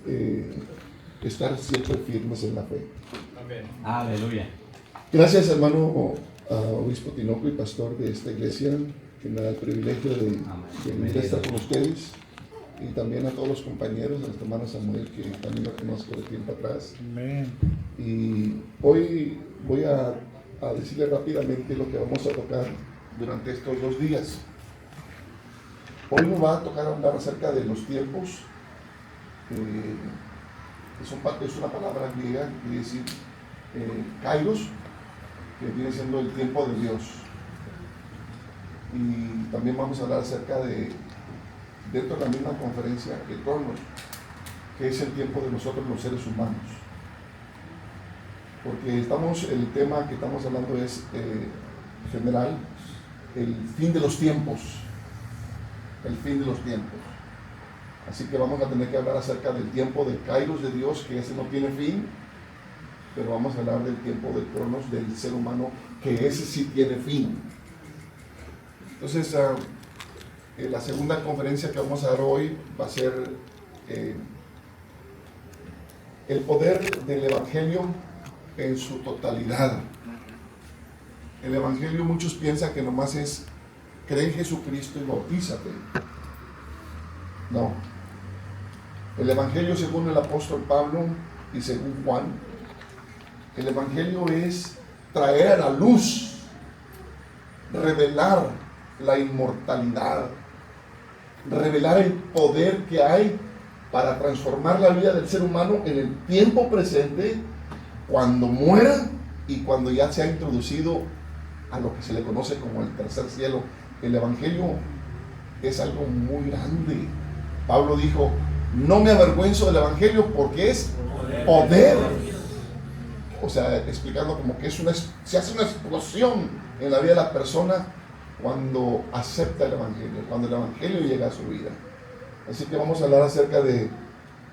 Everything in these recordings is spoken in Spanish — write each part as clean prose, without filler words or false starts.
eh, estar siempre firmes en la fe. Amén. Aleluya. Gracias, hermano obispo Tinoco y pastor de esta iglesia, que me da el privilegio de venir a estar con ustedes, y también a todos los compañeros, a nuestro hermano Samuel, que también lo conozco de tiempo atrás. Amén. Y hoy voy a decirle rápidamente lo que vamos a tocar durante estos 2 días. Hoy nos va a tocar hablar acerca de los tiempos. Es una palabra griega que quiere decir kairos, que viene siendo el tiempo de Dios. Y también vamos a hablar acerca de, dentro de la misma conferencia, de cronos, que es el tiempo de nosotros los seres humanos. Porque el tema que estamos hablando es general, el fin de los tiempos. El fin de los tiempos. Así que vamos a tener que hablar acerca del tiempo de kairos de Dios, que ese no tiene fin, pero vamos a hablar del tiempo de cronos del ser humano, que ese sí tiene fin. Entonces, la segunda conferencia que vamos a dar hoy va a ser el poder del Evangelio en su totalidad. El Evangelio, muchos piensan que nomás es cree en Jesucristo y bautízate. No. El Evangelio, según el apóstol Pablo y según Juan, el Evangelio es traer a la luz, revelar la inmortalidad, revelar el poder que hay para transformar la vida del ser humano en el tiempo presente, cuando muera y cuando ya se ha introducido a lo que se le conoce como el tercer cielo. El Evangelio es algo muy grande. Pablo dijo: no me avergüenzo del Evangelio porque es poder. O sea, explicando como que se hace una explosión en la vida de la persona cuando acepta el Evangelio, cuando el Evangelio llega a su vida. Así que vamos a hablar acerca de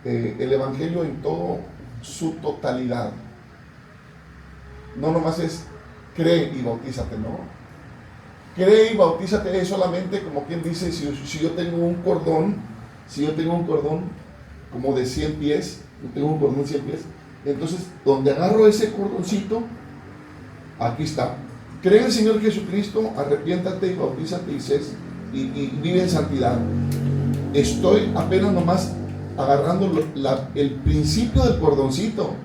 el Evangelio en todo su totalidad. No nomás es cree y bautízate, no. Cree y bautízate es solamente como quien dice, si yo tengo un cordón como de 100 pies, yo tengo un cordón de 100 pies, entonces donde agarro ese cordoncito, aquí está. Cree en el Señor Jesucristo, arrepiéntate y bautízate y vive en santidad. Estoy apenas nomás agarrando el principio del cordoncito,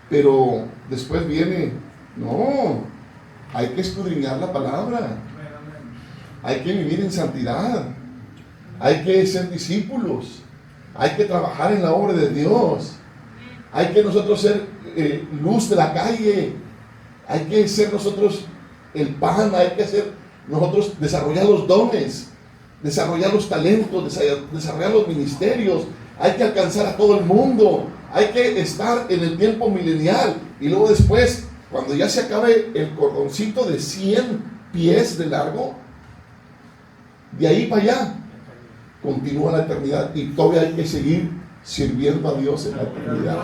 pero después viene, no, hay que escudriñar la palabra, hay que vivir en santidad, hay que ser discípulos, hay que trabajar en la obra de Dios, hay que nosotros ser luz de la calle, hay que ser nosotros el pan, hay que ser nosotros desarrollar los dones, desarrollar los talentos, desarrollar los ministerios, hay que alcanzar a todo el mundo, hay que estar en el tiempo milenial, y luego después, cuando ya se acabe el cordoncito de 100 pies de largo, de ahí para allá continúa la eternidad, y todavía hay que seguir sirviendo a Dios en la eternidad.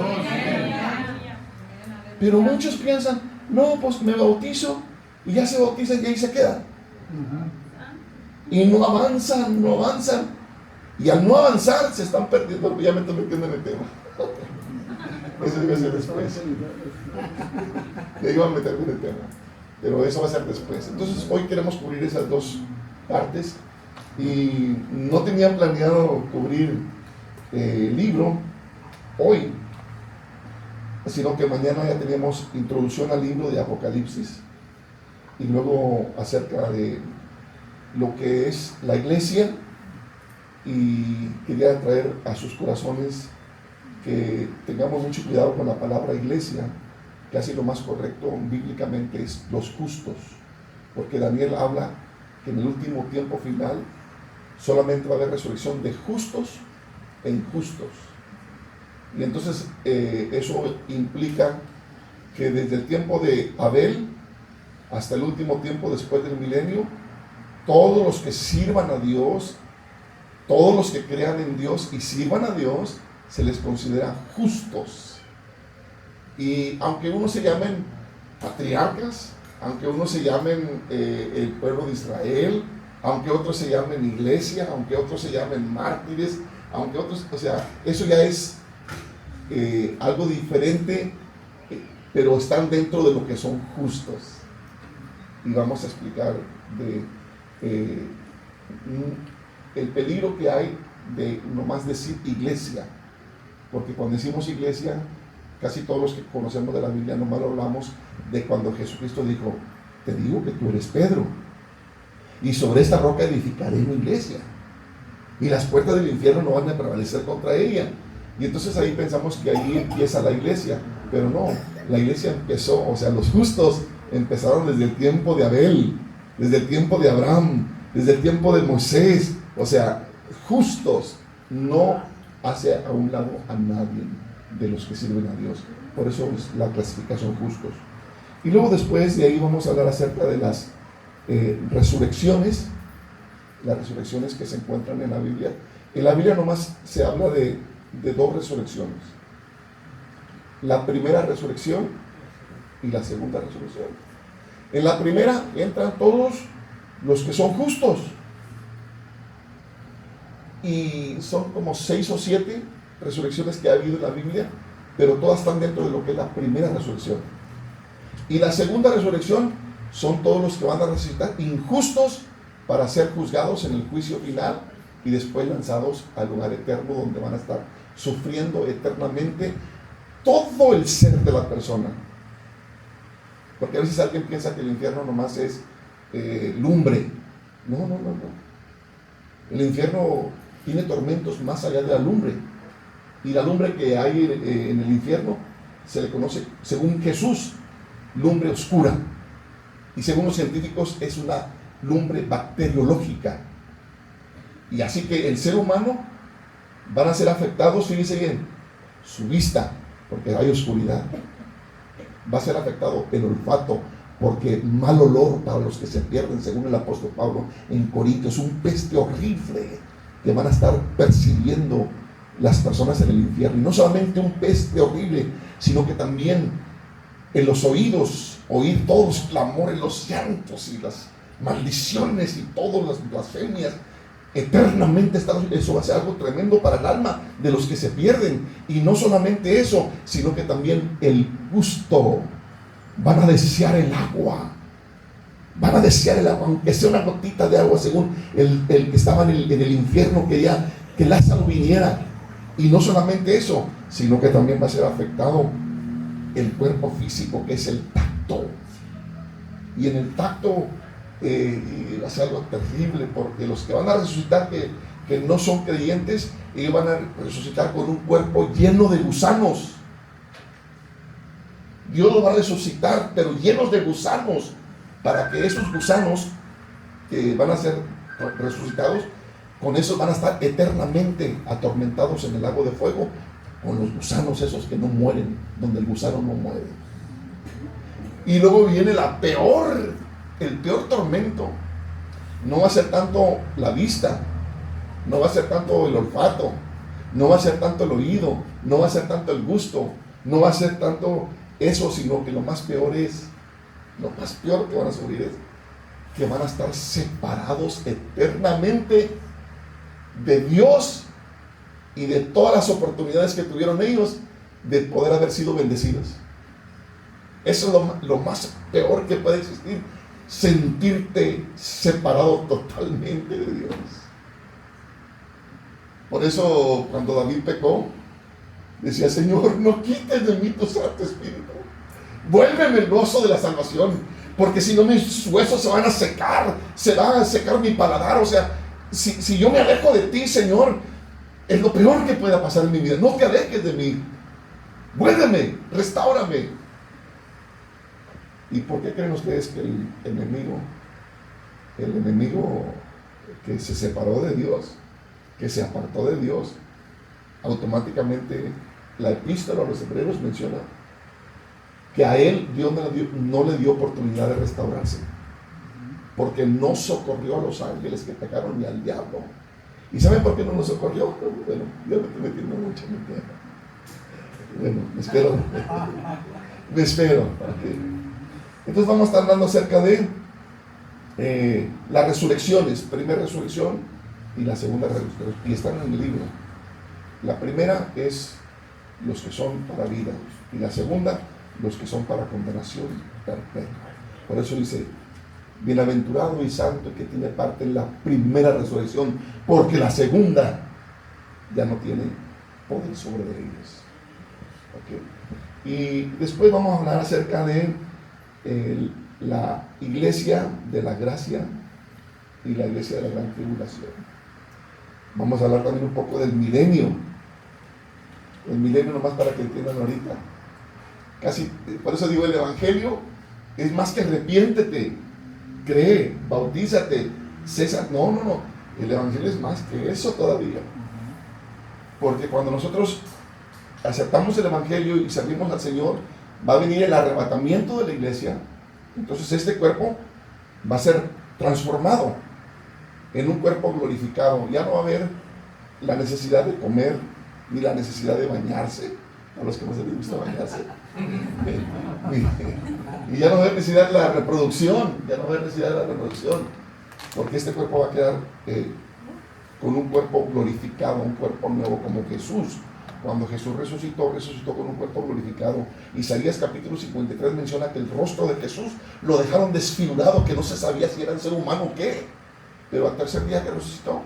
Pero muchos piensan: no, pues me bautizo, y ya se bautizan y ahí se quedan. Y no avanzan, y al no avanzar se están perdiendo. Ya me estoy metiendo en el tema. Eso debe ser después. Ya iba a meterme en el tema, pero eso va a ser después. Entonces hoy queremos cubrir esas 2 partes, y no tenía planeado cubrir el libro hoy, sino que mañana ya teníamos introducción al libro de Apocalipsis, y luego acerca de lo que es la iglesia, y quería traer a sus corazones que tengamos mucho cuidado con la palabra iglesia, que así lo más correcto bíblicamente es los justos, porque Daniel habla que en el último tiempo final solamente va a haber resurrección de justos e injustos. Y entonces eso implica que desde el tiempo de Abel hasta el último tiempo después del milenio, todos los que sirvan a Dios, todos los que crean en Dios y sirvan a Dios, se les considera justos. Y aunque unos se llamen patriarcas, aunque unos se llamen el pueblo de Israel, aunque otros se llamen iglesia, aunque otros se llamen mártires, aunque otros, o sea, eso ya es algo diferente, pero están dentro de lo que son justos. Y vamos a explicar el peligro que hay de nomás decir iglesia, porque cuando decimos iglesia, casi todos los que conocemos de la Biblia nomás lo hablamos de cuando Jesucristo dijo: te digo que tú eres Pedro, y sobre esta roca edificaré mi iglesia, y las puertas del infierno no van a prevalecer contra ella. Y entonces ahí pensamos que ahí empieza la iglesia, pero no, la iglesia empezó, o sea, los justos empezaron desde el tiempo de Abel, desde el tiempo de Abraham, desde el tiempo de Moisés. O sea, justos, no hace a un lado a nadie de los que sirven a Dios. Por eso es la clasificación justos. Y luego después de ahí vamos a hablar acerca de las resurrecciones, las resurrecciones que se encuentran en la Biblia. En la Biblia nomás se habla de dos resurrecciones: la primera resurrección y la segunda resurrección. En la primera entran todos los que son justos, y son como 6 o 7 resurrecciones que ha habido en la Biblia, pero todas están dentro de lo que es la primera resurrección. Y la segunda resurrección son todos los que van a resucitar injustos para ser juzgados en el juicio final y después lanzados al lugar eterno, donde van a estar sufriendo eternamente todo el ser de la persona. Porque a veces alguien piensa que el infierno nomás es lumbre. No. El infierno tiene tormentos más allá de la lumbre. Y la lumbre que hay en el infierno se le conoce, según Jesús, lumbre oscura. Y según los científicos es una lumbre bacteriológica. Y así que el ser humano van a ser afectados, fíjense bien, su vista, porque hay oscuridad. Va a ser afectado el olfato, porque mal olor para los que se pierden, según el apóstol Pablo en Corintios, un peste horrible que van a estar percibiendo las personas en el infierno. Y no solamente un peste horrible, sino que también en los oídos, oír todos los clamores, los llantos y las maldiciones y todas las blasfemias. Eternamente eso va a ser algo tremendo para el alma de los que se pierden. Y no solamente eso, sino que también el gusto. Van a desear el agua. Van a desear el agua, aunque sea una gotita de agua, según el que estaba en el infierno, quería que Lázaro viniera. Y no solamente eso, sino que también va a ser afectado el cuerpo físico, que es el tacto. Y en el tacto va a ser algo terrible, porque los que van a resucitar, que no son creyentes, ellos van a resucitar con un cuerpo lleno de gusanos. Dios los va a resucitar, pero llenos de gusanos, para que esos gusanos que van a ser resucitados, con eso van a estar eternamente atormentados en el lago de fuego, con los gusanos esos que no mueren, donde el gusano no muere. Y luego viene el peor tormento. No va a ser tanto la vista, no va a ser tanto el olfato, no va a ser tanto el oído, no va a ser tanto el gusto, no va a ser tanto eso, sino que lo más peor que van a sufrir es que van a estar separados eternamente de Dios y de todas las oportunidades que tuvieron ellos de poder haber sido bendecidos. Eso es lo más peor que puede existir, sentirte separado totalmente de Dios. Por eso cuando David pecó, decía: Señor, no quites de mí tu Santo Espíritu, vuélveme el gozo de la salvación, porque si no mis huesos se van a secar, se va a secar mi paladar. O sea, si yo me alejo de ti, Señor, es lo peor que pueda pasar en mi vida. No te alejes de mí, vuélveme, restáurame. ¿Y por qué creen ustedes que el enemigo que se separó de Dios, que se apartó de Dios, automáticamente la epístola a los hebreos menciona que a él Dios no le dio oportunidad de restaurarse, porque no socorrió a los ángeles que pecaron ni al diablo? ¿Y saben por qué no nos socorrió? Bueno, yo me estoy metiendo mucho en el tema. Bueno, me espero. Entonces vamos a estar hablando acerca de las resurrecciones, primera resurrección y la segunda resurrección, y están en el libro. La primera es los que son para vida, y la segunda, los que son para condenación perpetua. Por eso dice, bienaventurado y santo el que tiene parte en la primera resurrección, porque la segunda ya no tiene poder sobre ellos. Okay. Y después vamos a hablar acerca de la iglesia de la gracia y la iglesia de la gran tribulación. Vamos a hablar también un poco del milenio. El milenio, nomás para que entiendan ahorita. Casi, por eso digo, el evangelio es más que arrepiéntete, cree, bautízate, cesa. No. El evangelio es más que eso todavía. Porque cuando nosotros aceptamos el evangelio y servimos al Señor, va a venir el arrebatamiento de la iglesia. Entonces este cuerpo va a ser transformado en un cuerpo glorificado. Ya no va a haber la necesidad de comer ni la necesidad de bañarse, a los que no se les gusta bañarse. Y ya no va a haber necesidad de la reproducción, porque este cuerpo va a quedar con un cuerpo glorificado, un cuerpo nuevo como Jesús. Cuando Jesús resucitó con un cuerpo glorificado. Isaías capítulo 53 menciona que el rostro de Jesús lo dejaron desfigurado, que no se sabía si era un ser humano o qué. Pero al tercer día que resucitó,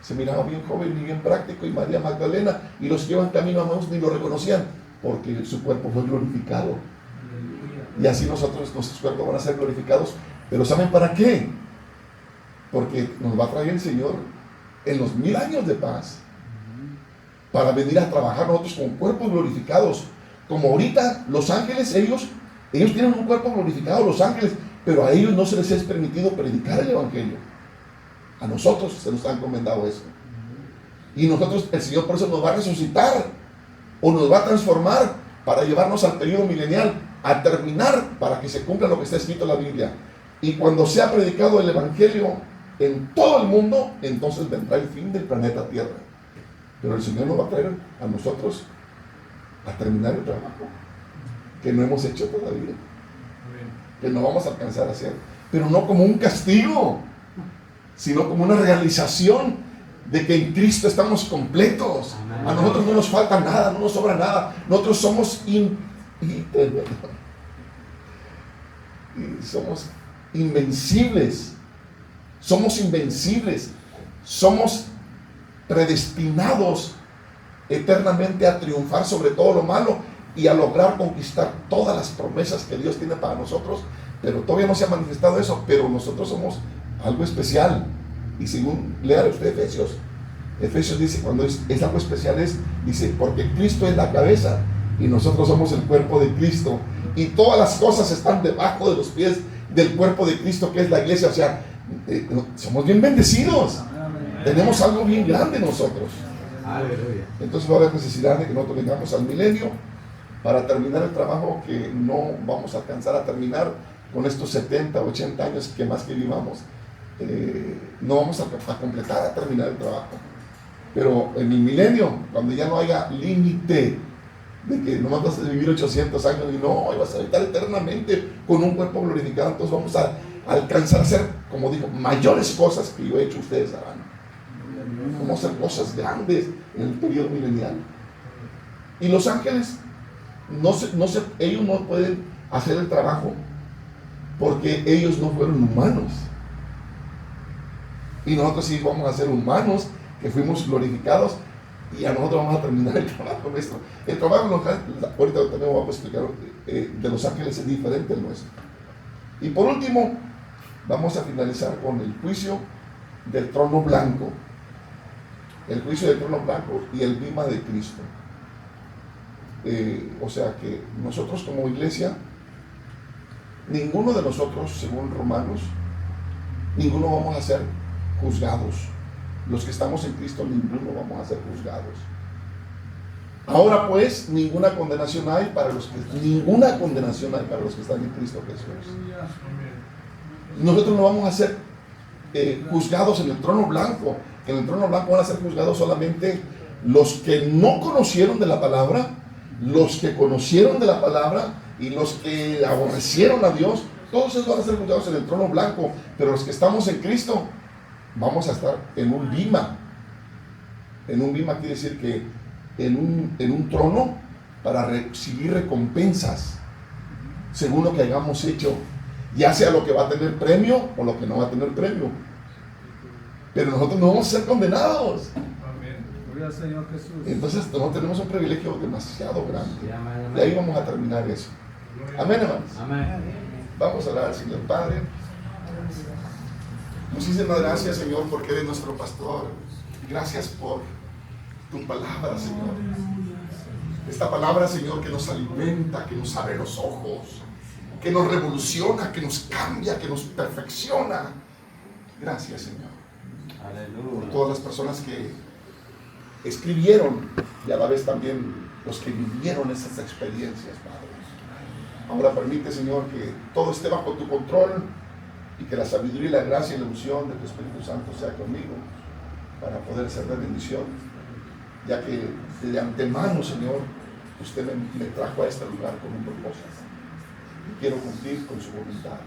se miraba bien joven y bien práctico, y María Magdalena y los que iban camino a Maús ni lo reconocían, porque su cuerpo fue glorificado. Y así nuestros cuerpos van a ser glorificados. Pero ¿saben para qué? Porque nos va a traer el Señor en los 1000 años de paz, para venir a trabajar nosotros con cuerpos glorificados. Como ahorita los ángeles, ellos tienen un cuerpo glorificado, los ángeles, pero a ellos no se les es permitido predicar el evangelio. A nosotros se nos ha encomendado eso. Y nosotros, el Señor por eso nos va a resucitar, o nos va a transformar para llevarnos al periodo milenial, a terminar, para que se cumpla lo que está escrito en la Biblia. Y cuando sea predicado el evangelio en todo el mundo, entonces vendrá el fin del planeta Tierra. Pero el Señor nos va a traer a nosotros a terminar el trabajo que no hemos hecho todavía, que no vamos a alcanzar a hacer, pero no como un castigo, sino como una realización de que en Cristo estamos completos. A nosotros no nos falta nada, no nos sobra nada. Nosotros somos somos invencibles. Somos invencibles. Somos predestinados eternamente a triunfar sobre todo lo malo y a lograr conquistar todas las promesas que Dios tiene para nosotros. Pero todavía no se ha manifestado eso, pero nosotros somos algo especial. Y según lea usted Efesios dice, cuando es algo especial, dice, porque Cristo es la cabeza y nosotros somos el cuerpo de Cristo, y todas las cosas están debajo de los pies del cuerpo de Cristo, que es la iglesia. O sea, somos bien bendecidos. Tenemos algo bien grande nosotros. Entonces va a haber necesidad de que nosotros vengamos al milenio para terminar el trabajo que no vamos a alcanzar a terminar con estos 70, 80 años que más que vivamos. No vamos a completar, a terminar el trabajo. Pero en el milenio, cuando ya no haya límite de que nomás vas a vivir 800 años y no, vas a habitar eternamente con un cuerpo glorificado, entonces vamos a alcanzar a hacer, como digo, mayores cosas que yo he hecho, ustedes harán. Vamos a hacer cosas grandes en el periodo milenial. Y los ángeles, ellos no pueden hacer el trabajo porque ellos no fueron humanos. Y nosotros sí vamos a ser humanos, que fuimos glorificados, y a nosotros vamos a terminar el trabajo nuestro. El trabajo local, ahorita también vamos a explicar, de los ángeles es diferente al nuestro. Y por último, vamos a finalizar con el juicio del trono blanco. El juicio del trono blanco y el bima de Cristo. O sea que nosotros como iglesia, ninguno de nosotros, según Romanos, ninguno vamos a ser juzgados. Los que estamos en Cristo, ninguno vamos a ser juzgados. Ahora pues, ninguna condenación hay para los que están en Cristo Jesús. Nosotros no vamos a ser juzgados en el trono blanco. En el trono blanco van a ser juzgados solamente los que no conocieron de la palabra, los que conocieron de la palabra y los que aborrecieron a Dios. Todos esos van a ser juzgados en el trono blanco. Pero los que estamos en Cristo, vamos a estar en un bima. En un bima quiere decir que en un trono para recibir recompensas según lo que hayamos hecho, ya sea lo que va a tener premio o lo que no va a tener premio. Pero nosotros no vamos a ser condenados. Gloria al Señor Jesús. Entonces nosotros tenemos un privilegio demasiado grande. Y ahí vamos a terminar eso. Amén, hermanos. Amén. Vamos a orar al Señor Padre. Muchísimas gracias, Señor, porque eres nuestro pastor. Gracias por tu palabra, Señor. Esta palabra, Señor, que nos alimenta, que nos abre los ojos, que nos revoluciona, que nos cambia, que nos perfecciona. Gracias, Señor. Aleluya. Por todas las personas que escribieron y a la vez también los que vivieron esas experiencias, Padre. Ahora permite, Señor, que todo esté bajo tu control y que la sabiduría y la gracia y la unción de tu Espíritu Santo sea conmigo para poder ser de bendición, ya que de antemano, Señor, usted me trajo a este lugar con un propósito y quiero cumplir con su voluntad.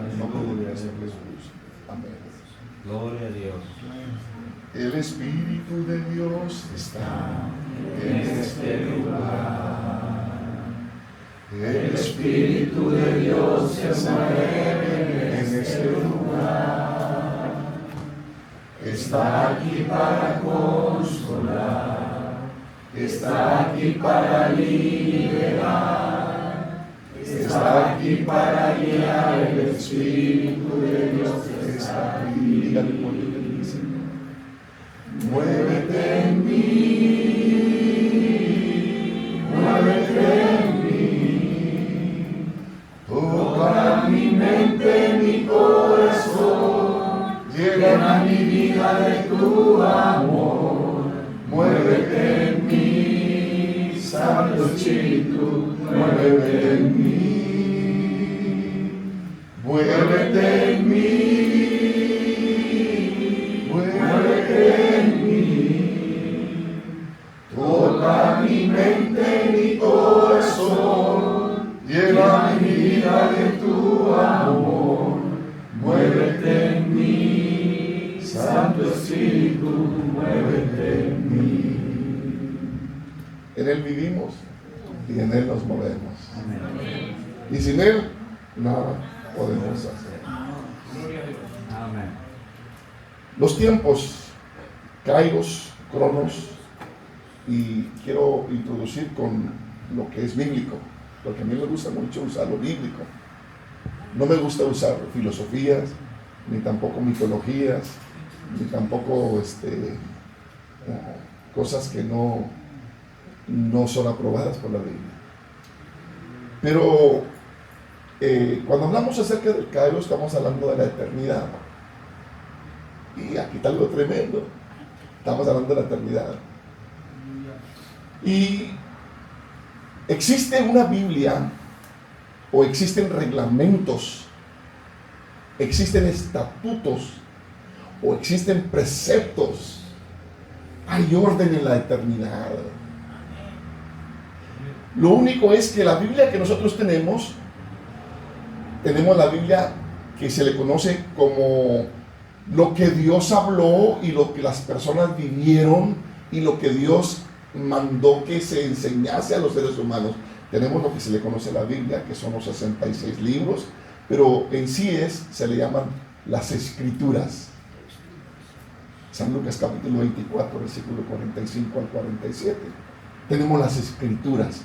En el nombre de Jesús. Amén. Gloria a Dios. El Espíritu de Dios está en este lugar. El Espíritu de Dios se mueve en este lugar. Está aquí para consolar. Está aquí para liberar. Está aquí para guiar. El Espíritu de Dios está aquí. Dígale por qué te dice. Muévete en mí, muévete en mí, toca mi mente, mi corazón, llena mi vida de tu amor. Muévete en mí, Santo Espíritu, muévete en mí, muévete en mí. Toca mi mente, mi corazón, llena mi vida de tu amor. Muévete en mí, Santo Espíritu, muévete en mí. En Él vivimos y en Él nos movemos. Amén. Y sin Él, nada podemos hacer. Amén. Los tiempos, Kairos, Cronos, y quiero introducir con lo que es bíblico, porque a mí me gusta mucho usar lo bíblico. No me gusta usar filosofías, ni tampoco mitologías, ni tampoco cosas que no son aprobadas por la Biblia. Pero cuando hablamos acerca del Kairos, estamos hablando de la eternidad. Y aquí está algo tremendo. Estamos hablando de la eternidad. Y existe una Biblia, o existen reglamentos, existen estatutos, o existen preceptos. Hay orden en la eternidad. Lo único es que la Biblia que nosotros tenemos la Biblia que se le conoce como lo que Dios habló y lo que las personas vivieron y lo que Dios mandó que se enseñase a los seres humanos. Tenemos lo que se le conoce la Biblia, que son los 66 libros, pero en sí se le llaman las Escrituras. San Lucas capítulo 24, versículo 45 al 47. Tenemos las Escrituras.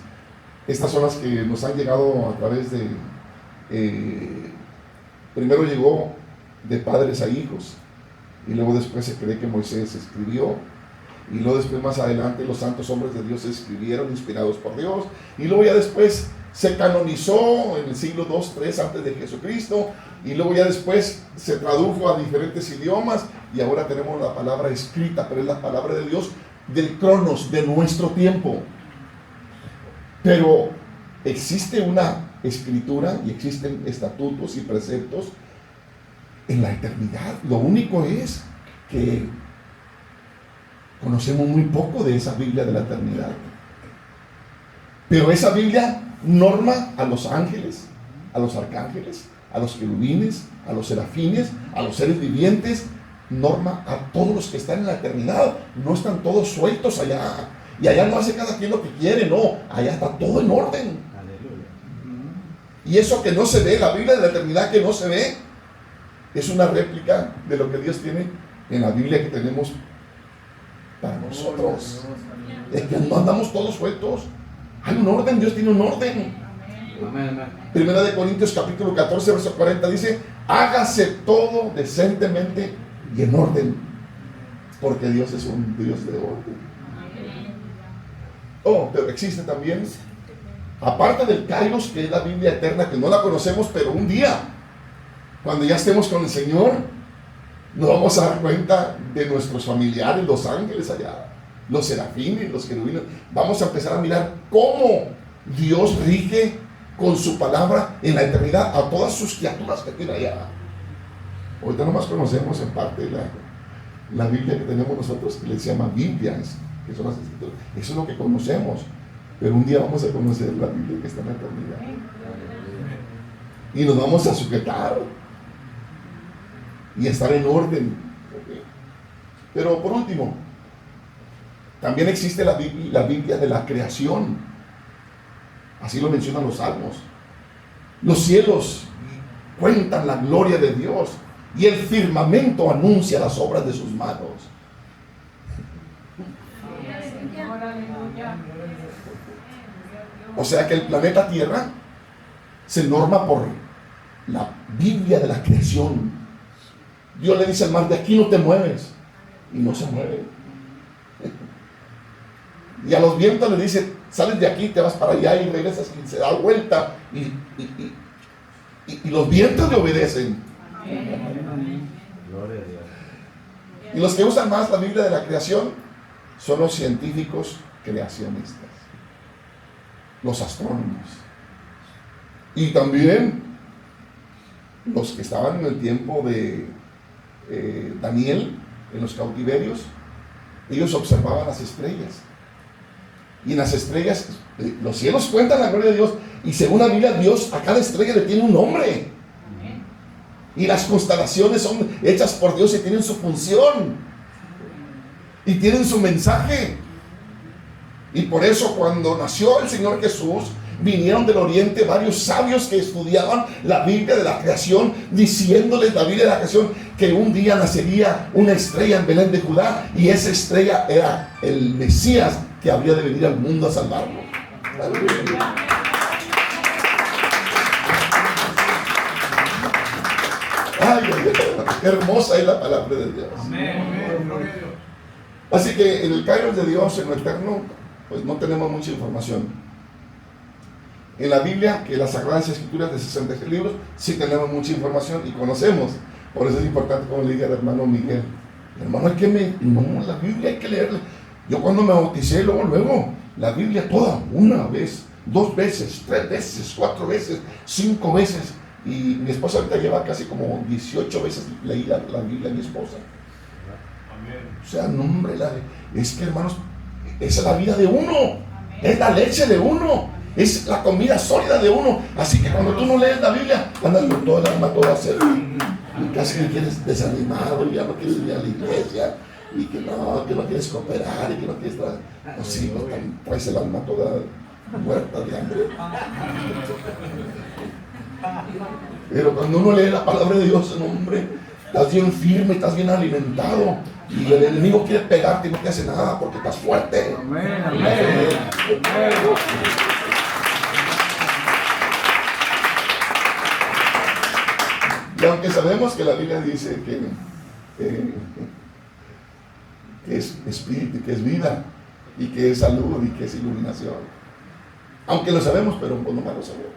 Estas son las que nos han llegado a través de... primero llegó de padres a hijos, y luego después se cree que Moisés escribió, y luego después más adelante los santos hombres de Dios escribieron inspirados por Dios, y luego ya después se canonizó en el siglo 2, 3 antes de Jesucristo, y luego ya después se tradujo a diferentes idiomas, y ahora tenemos la palabra escrita, pero es la palabra de Dios del Cronos, de nuestro tiempo. Pero existe una escritura y existen estatutos y preceptos en la eternidad. Lo único es que conocemos muy poco de esa Biblia de la eternidad. Pero esa Biblia norma a los ángeles, a los arcángeles, a los querubines, a los serafines, a los seres vivientes norma a todos los que están en la eternidad. No están todos sueltos allá. Y allá no hace cada quien lo que quiere, no. Allá está todo en orden. Aleluya. Y eso que no se ve, la Biblia de la eternidad que no se ve, es una réplica de lo que Dios tiene en la Biblia que tenemos para nosotros. Es que no andamos todos sueltos. Hay un orden, Dios tiene un orden. Primera de Corintios capítulo 14, verso 40 dice: hágase todo decentemente y en orden, porque Dios es un Dios de orden. Oh, pero existe también, aparte del Kairos, que es la Biblia eterna, que no la conocemos, pero un día, cuando ya estemos con el Señor, nos vamos a dar cuenta de nuestros familiares, los ángeles allá, los serafines, los querubines. Vamos a empezar a mirar cómo Dios rige con su palabra en la eternidad a todas sus criaturas que tiene allá. Ahorita nomás conocemos en parte la Biblia que tenemos nosotros, que les llama Biblia, que son las escrituras. Eso es lo que conocemos, pero un día vamos a conocer la Biblia que está en la eternidad y nos vamos a sujetar y estar en orden. Pero por último, también existe la Biblia de la creación. Así lo mencionan los salmos. Los cielos cuentan la gloria de Dios y el firmamento anuncia las obras de sus manos. O sea que el planeta Tierra se norma por la Biblia de la creación. Dios le dice al mar: de aquí no te mueves, y no se mueve. Y a los vientos le dice: sales de aquí, te vas para allá, y regresas, y se da vuelta, y los vientos le obedecen. Gloria a Dios. Y los que usan más la Biblia de la creación son los científicos creacionistas, los astrónomos, y también los que estaban en el tiempo de Daniel, en los cautiverios. Ellos observaban las estrellas, y en las estrellas, los cielos cuentan la gloria de Dios, y según la Biblia, Dios a cada estrella le tiene un nombre, y las constelaciones son hechas por Dios y tienen su función y tienen su mensaje. Y por eso, cuando nació el Señor Jesús, vinieron del oriente varios sabios que estudiaban la Biblia de la creación, diciéndoles la Biblia de la creación que un día nacería una estrella en Belén de Judá, y esa estrella era el Mesías que habría de venir al mundo a salvarlo. ¡Aleluya! Ay, qué hermosa es la palabra de Dios. Así que en el Kairos de Dios, en lo eterno, pues no tenemos mucha información. En la Biblia, que las Sagradas Escrituras de 66 libros, sí tenemos mucha información y conocemos. Por eso es importante, como le dije al hermano Miguel: hermano, hay que no, la Biblia hay que leerla. Yo cuando me bauticé, luego, la Biblia toda, una vez, 2 veces, 3 veces, 4 veces, 5 veces. Y mi esposa ahorita lleva casi como 18 veces leí la Biblia a mi esposa. O sea, no, hombre, es que, hermanos, esa es la vida de uno. Es la leche de uno. Es la comida sólida de uno. Así que cuando tú no lees la Biblia, andas con todo el alma toda seca. Y casi que quieres desanimado, y ya no quieres ir a la iglesia, y que no quieres cooperar, y que no quieres traer. Pues sí, traes el alma toda muerta de hambre. Pero cuando uno lee la palabra de Dios, hombre, estás bien firme, estás bien alimentado, y el enemigo quiere pegarte y no te hace nada porque estás fuerte. Amén, amén. Y aunque sabemos que la Biblia dice que es espíritu, que es vida, y que es salud, y que es iluminación, aunque lo sabemos, pero pues no más lo sabemos.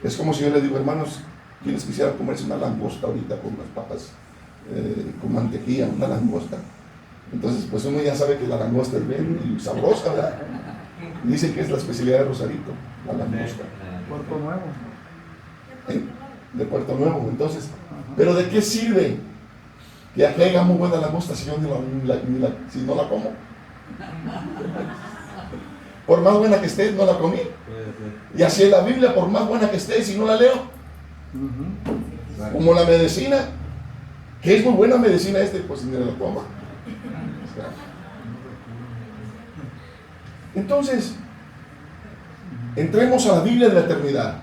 Es como si yo les digo: hermanos, ¿quiénes quisieran comerse una langosta ahorita con unas papas con mantequilla, una langosta? Entonces, pues uno ya sabe que la langosta es bien sabrosa, ¿verdad? Y dicen que es la especialidad de Rosarito, la langosta. Puerto Nuevo. De Puerto Nuevo. Entonces, ¿pero de qué sirve que aquí haya muy buena langosta si yo si no la como? Por más buena que esté, no la comí. Y así es la Biblia, por más buena que esté, si no la leo, como la medicina, Que es muy buena medicina pues ni la toma. Entonces, entremos a la Biblia de la eternidad.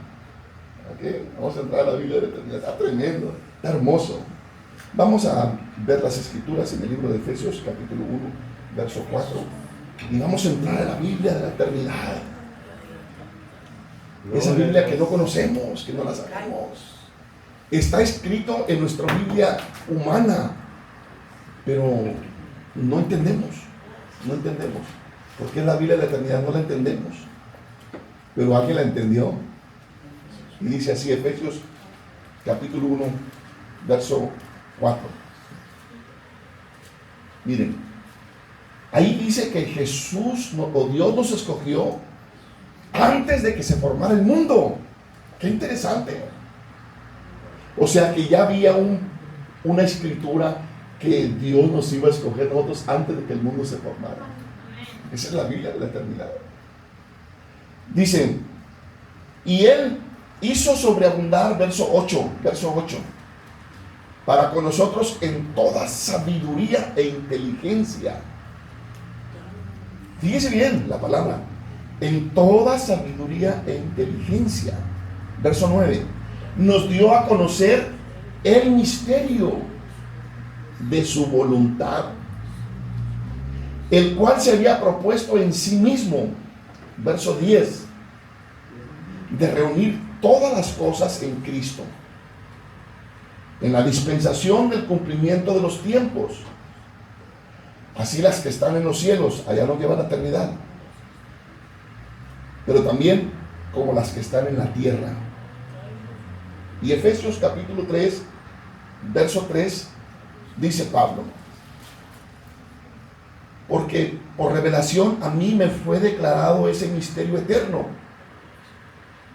¿Okay? Vamos a entrar a la Biblia de la eternidad. Está tremendo, está hermoso. Vamos a ver las escrituras en el libro de Efesios, capítulo 1, verso 4. Y vamos a entrar a la Biblia de la eternidad. Esa Biblia que no conocemos, que no la sabemos. Está escrito en nuestra Biblia humana, pero no entendemos. Porque es la Biblia de la eternidad, no la entendemos. Pero alguien la entendió. Y dice así, Efesios capítulo 1, verso 4. Miren, ahí dice que Jesús o Dios nos escogió antes de que se formara el mundo. Qué interesante. O sea que ya había una escritura que Dios nos iba a escoger nosotros antes de que el mundo se formara. Esa es la Biblia de la eternidad. Dicen, y Él hizo sobreabundar, verso 8, para con nosotros en toda sabiduría e inteligencia. Fíjese bien la palabra, en toda sabiduría e inteligencia. Verso 9, nos dio a conocer el misterio de su voluntad, el cual se había propuesto en sí mismo, verso 10, de reunir todas las cosas en Cristo, en la dispensación del cumplimiento de los tiempos, así las que están en los cielos, allá no llevan la eternidad, pero también como las que están en la tierra. Y Efesios capítulo 3, verso 3, dice Pablo, porque por revelación a mí me fue declarado ese misterio eterno,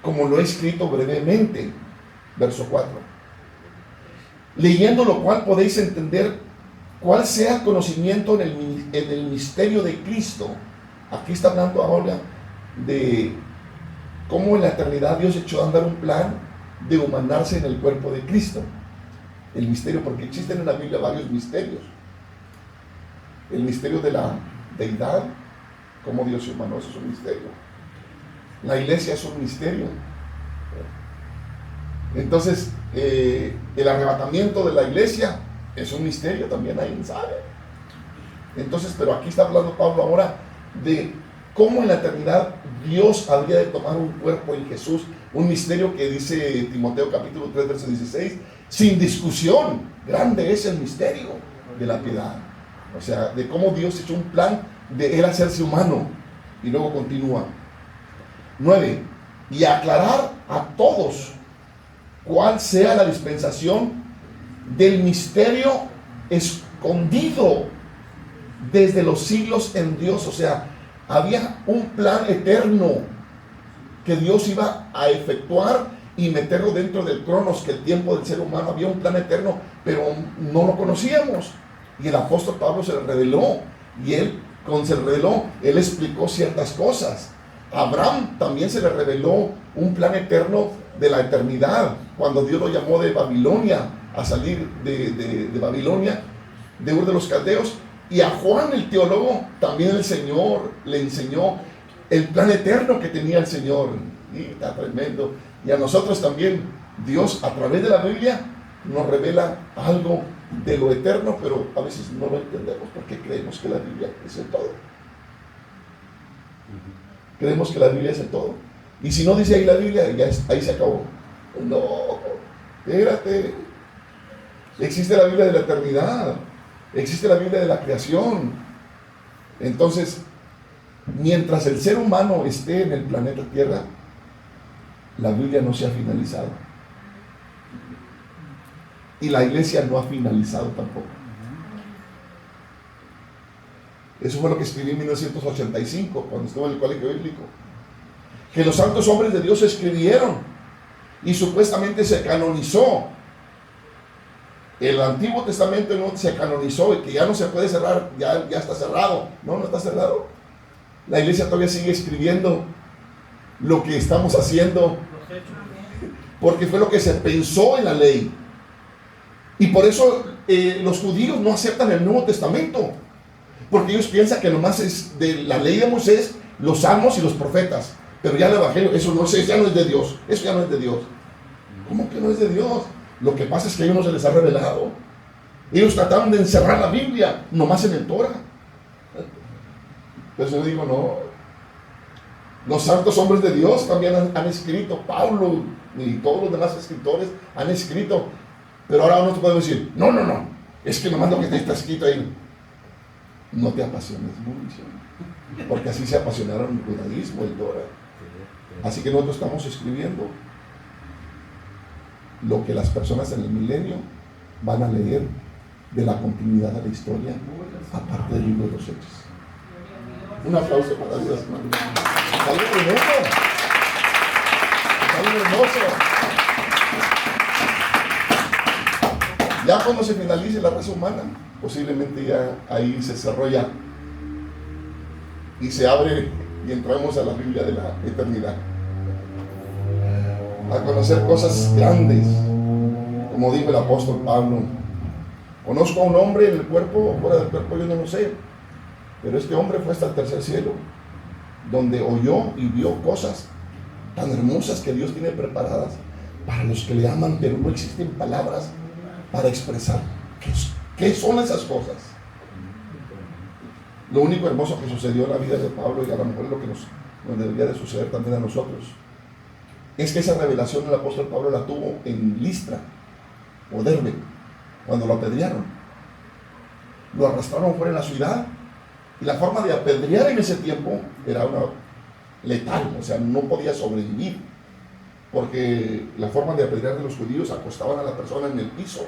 como lo he escrito brevemente, verso 4, leyendo lo cual podéis entender cuál sea el conocimiento en el misterio de Cristo. Aquí está hablando ahora de cómo en la eternidad Dios echó a andar un plan de humanarse en el cuerpo de Cristo. El misterio, porque existen en la Biblia varios misterios. El misterio de la deidad, cómo Dios se humanó, eso es un misterio. La iglesia es un misterio. Entonces, el arrebatamiento de la iglesia es un misterio, también alguien sabe. Entonces, pero aquí está hablando Pablo ahora de cómo en la eternidad Dios habría de tomar un cuerpo en Jesús, un misterio que dice Timoteo capítulo 3, verso 16, sin discusión, grande es el misterio de la piedad. O sea, de cómo Dios hizo un plan de Él hacerse humano. Y luego continúa. 9. Y aclarar a todos cuál sea la dispensación del misterio escondido desde los siglos en Dios. O sea, había un plan eterno que Dios iba a efectuar y meterlo dentro del cronos, que el tiempo del ser humano, había un plan eterno, pero no lo conocíamos. Y el apóstol Pablo se le reveló, y él, cuando se le reveló, él explicó ciertas cosas. A Abraham también se le reveló un plan eterno de la eternidad, cuando Dios lo llamó de Babilonia, a salir de Babilonia, de Ur de los Caldeos. Y a Juan el teólogo, también el Señor le enseñó el plan eterno que tenía el Señor. Y está tremendo. Y a nosotros también, Dios a través de la Biblia nos revela algo de lo eterno, pero a veces no lo entendemos porque creemos que la Biblia es el todo. Creemos que la Biblia es el todo. Y si no dice ahí la Biblia, ya ahí se acabó. No, espérate. Existe la Biblia de la eternidad. Existe la Biblia de la creación. Entonces, mientras el ser humano esté en el planeta Tierra, la Biblia no se ha finalizado. Y la iglesia no ha finalizado tampoco. Eso fue lo que escribí en 1985, cuando estuve en el colegio bíblico. Que los santos hombres de Dios escribieron y supuestamente se canonizó. El Antiguo Testamento no se canonizó y que ya no se puede cerrar, ya está cerrado. No, no está cerrado. La iglesia todavía sigue escribiendo lo que estamos haciendo, porque fue lo que se pensó en la ley. Y por eso los judíos no aceptan el Nuevo Testamento, porque ellos piensan que nomás es de la ley de Moisés, los salmos y los profetas, pero ya el Evangelio, eso no es, ya no es de Dios, eso ya no es de Dios. ¿Cómo que no es de Dios? Lo que pasa es que a ellos no se les ha revelado. Ellos trataron de encerrar la Biblia nomás en el Torah. Entonces yo digo, no, los santos hombres de Dios también han escrito, Pablo y todos los demás escritores han escrito, pero ahora no te podemos decir, no, es que nomás lo que está escrito ahí. No te apasiones mucho, porque así se apasionaron el judaísmo, el Torah. Así que nosotros estamos escribiendo lo que las personas en el milenio van a leer de la continuidad de la historia, aparte del libro de los Hechos. Un aplauso para Dios, hermano. Está algo hermoso. Está algo hermoso. Ya cuando se finalice la raza humana, posiblemente ya ahí se cerró ya y se abre y entramos a la Biblia de la eternidad, a conocer cosas grandes, como dijo el apóstol Pablo. Conozco a un hombre en el cuerpo, fuera del cuerpo yo no lo sé, pero este hombre fue hasta el tercer cielo, donde oyó y vio cosas tan hermosas que Dios tiene preparadas para los que le aman, pero no existen palabras para expresar qué son esas cosas. Lo único hermoso que sucedió en la vida de Pablo, y a lo mejor es lo que nos debería de suceder también a nosotros, es que esa revelación el apóstol Pablo la tuvo en Listra o Derbe, cuando lo apedrearon. Lo arrastraron fuera de la ciudad, y la forma de apedrear en ese tiempo era una letal, o sea, no podía sobrevivir, porque la forma de apedrear de los judíos, acostaban a la persona en el piso,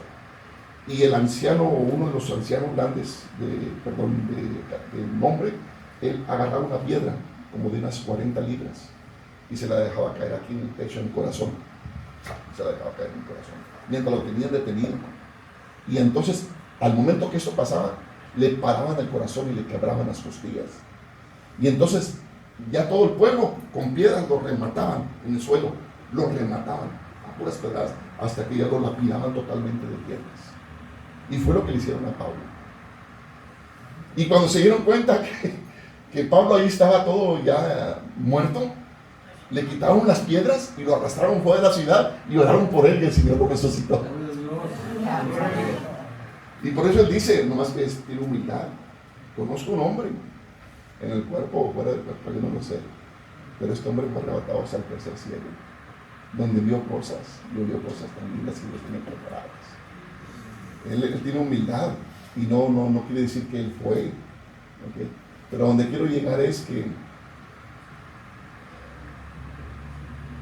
y el anciano, uno de los ancianos grandes del nombre, él agarraba una piedra como de unas 40 libras y se la dejaba caer aquí en el pecho, en el corazón. Se la dejaba caer en el corazón mientras lo tenían detenido. Y entonces, al momento que esto pasaba, le paraban el corazón y le quebraban las costillas. Y entonces, ya todo el pueblo con piedras lo remataban en el suelo, lo remataban a puras pedradas, hasta que ya lo lapidaban totalmente de piedras. Y fue lo que le hicieron a Pablo. Y cuando se dieron cuenta que Pablo ahí estaba todo ya muerto, le quitaron las piedras y lo arrastraron fuera de la ciudad y oraron por él, y el Señor lo resucitó. Y por eso él dice, nomás que tiene humildad. Conozco un hombre en el cuerpo o fuera del cuerpo, yo no lo sé, pero este hombre fue arrebatado hasta el tercer cielo, donde vio cosas tan lindas que Dios tiene preparadas. Él tiene humildad, y no quiere decir que él fue, ¿okay? Pero donde quiero llegar es que,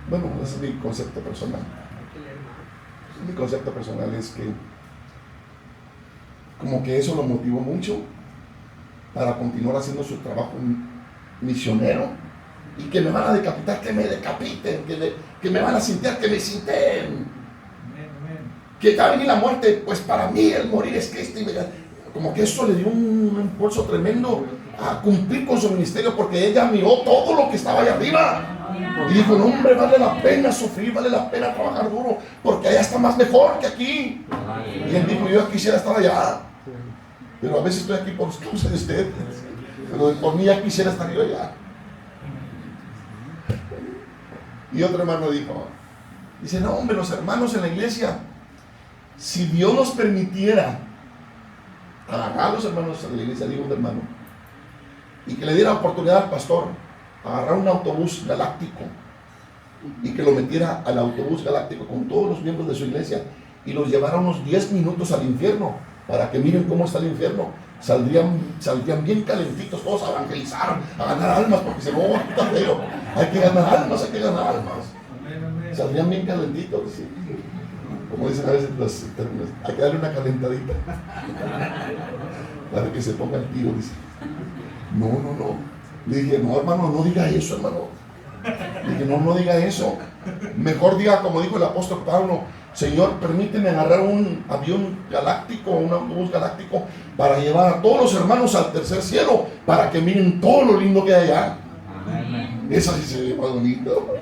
bueno, ese es mi concepto personal. Mi concepto personal es que como que eso lo motivó mucho para continuar haciendo su trabajo misionero, y que me van a decapitar, que me decapiten, que me van a cintear, que me cinteen, que va a venir la muerte, pues para mí el morir es Cristo. Como que eso le dio un impulso tremendo a cumplir con su ministerio, porque ella miró todo lo que estaba allá arriba y dijo, no hombre, vale la pena sufrir, vale la pena trabajar duro, porque allá está más mejor que aquí. Y él dijo, yo quisiera estar allá, pero a veces estoy aquí por causa de ustedes, pero por mí ya quisiera estar yo allá. Y otro hermano dice, no hombre, los hermanos en la iglesia, si Dios nos permitiera agarrar a los hermanos en la iglesia, digo un hermano, y que le diera oportunidad al pastor agarrar un autobús galáctico y que lo metiera al autobús galáctico con todos los miembros de su iglesia y los llevara unos 10 minutos al infierno para que miren cómo está el infierno, saldrían bien calentitos todos a evangelizar, a ganar almas, porque se va a quitar feo. Hay que ganar almas. Saldrían bien calentitos, ¿sí? Como dicen a veces los términos, hay que darle una calentadita para que se ponga el tiro, dice. No. Le dije, no hermano, no diga eso, hermano. Le dije, no diga eso. Mejor diga, como dijo el apóstol Pablo, Señor, permíteme agarrar un avión galáctico, un autobús galáctico, para llevar a todos los hermanos al tercer cielo, para que miren todo lo lindo que hay allá. Eso sí se ve más bonito.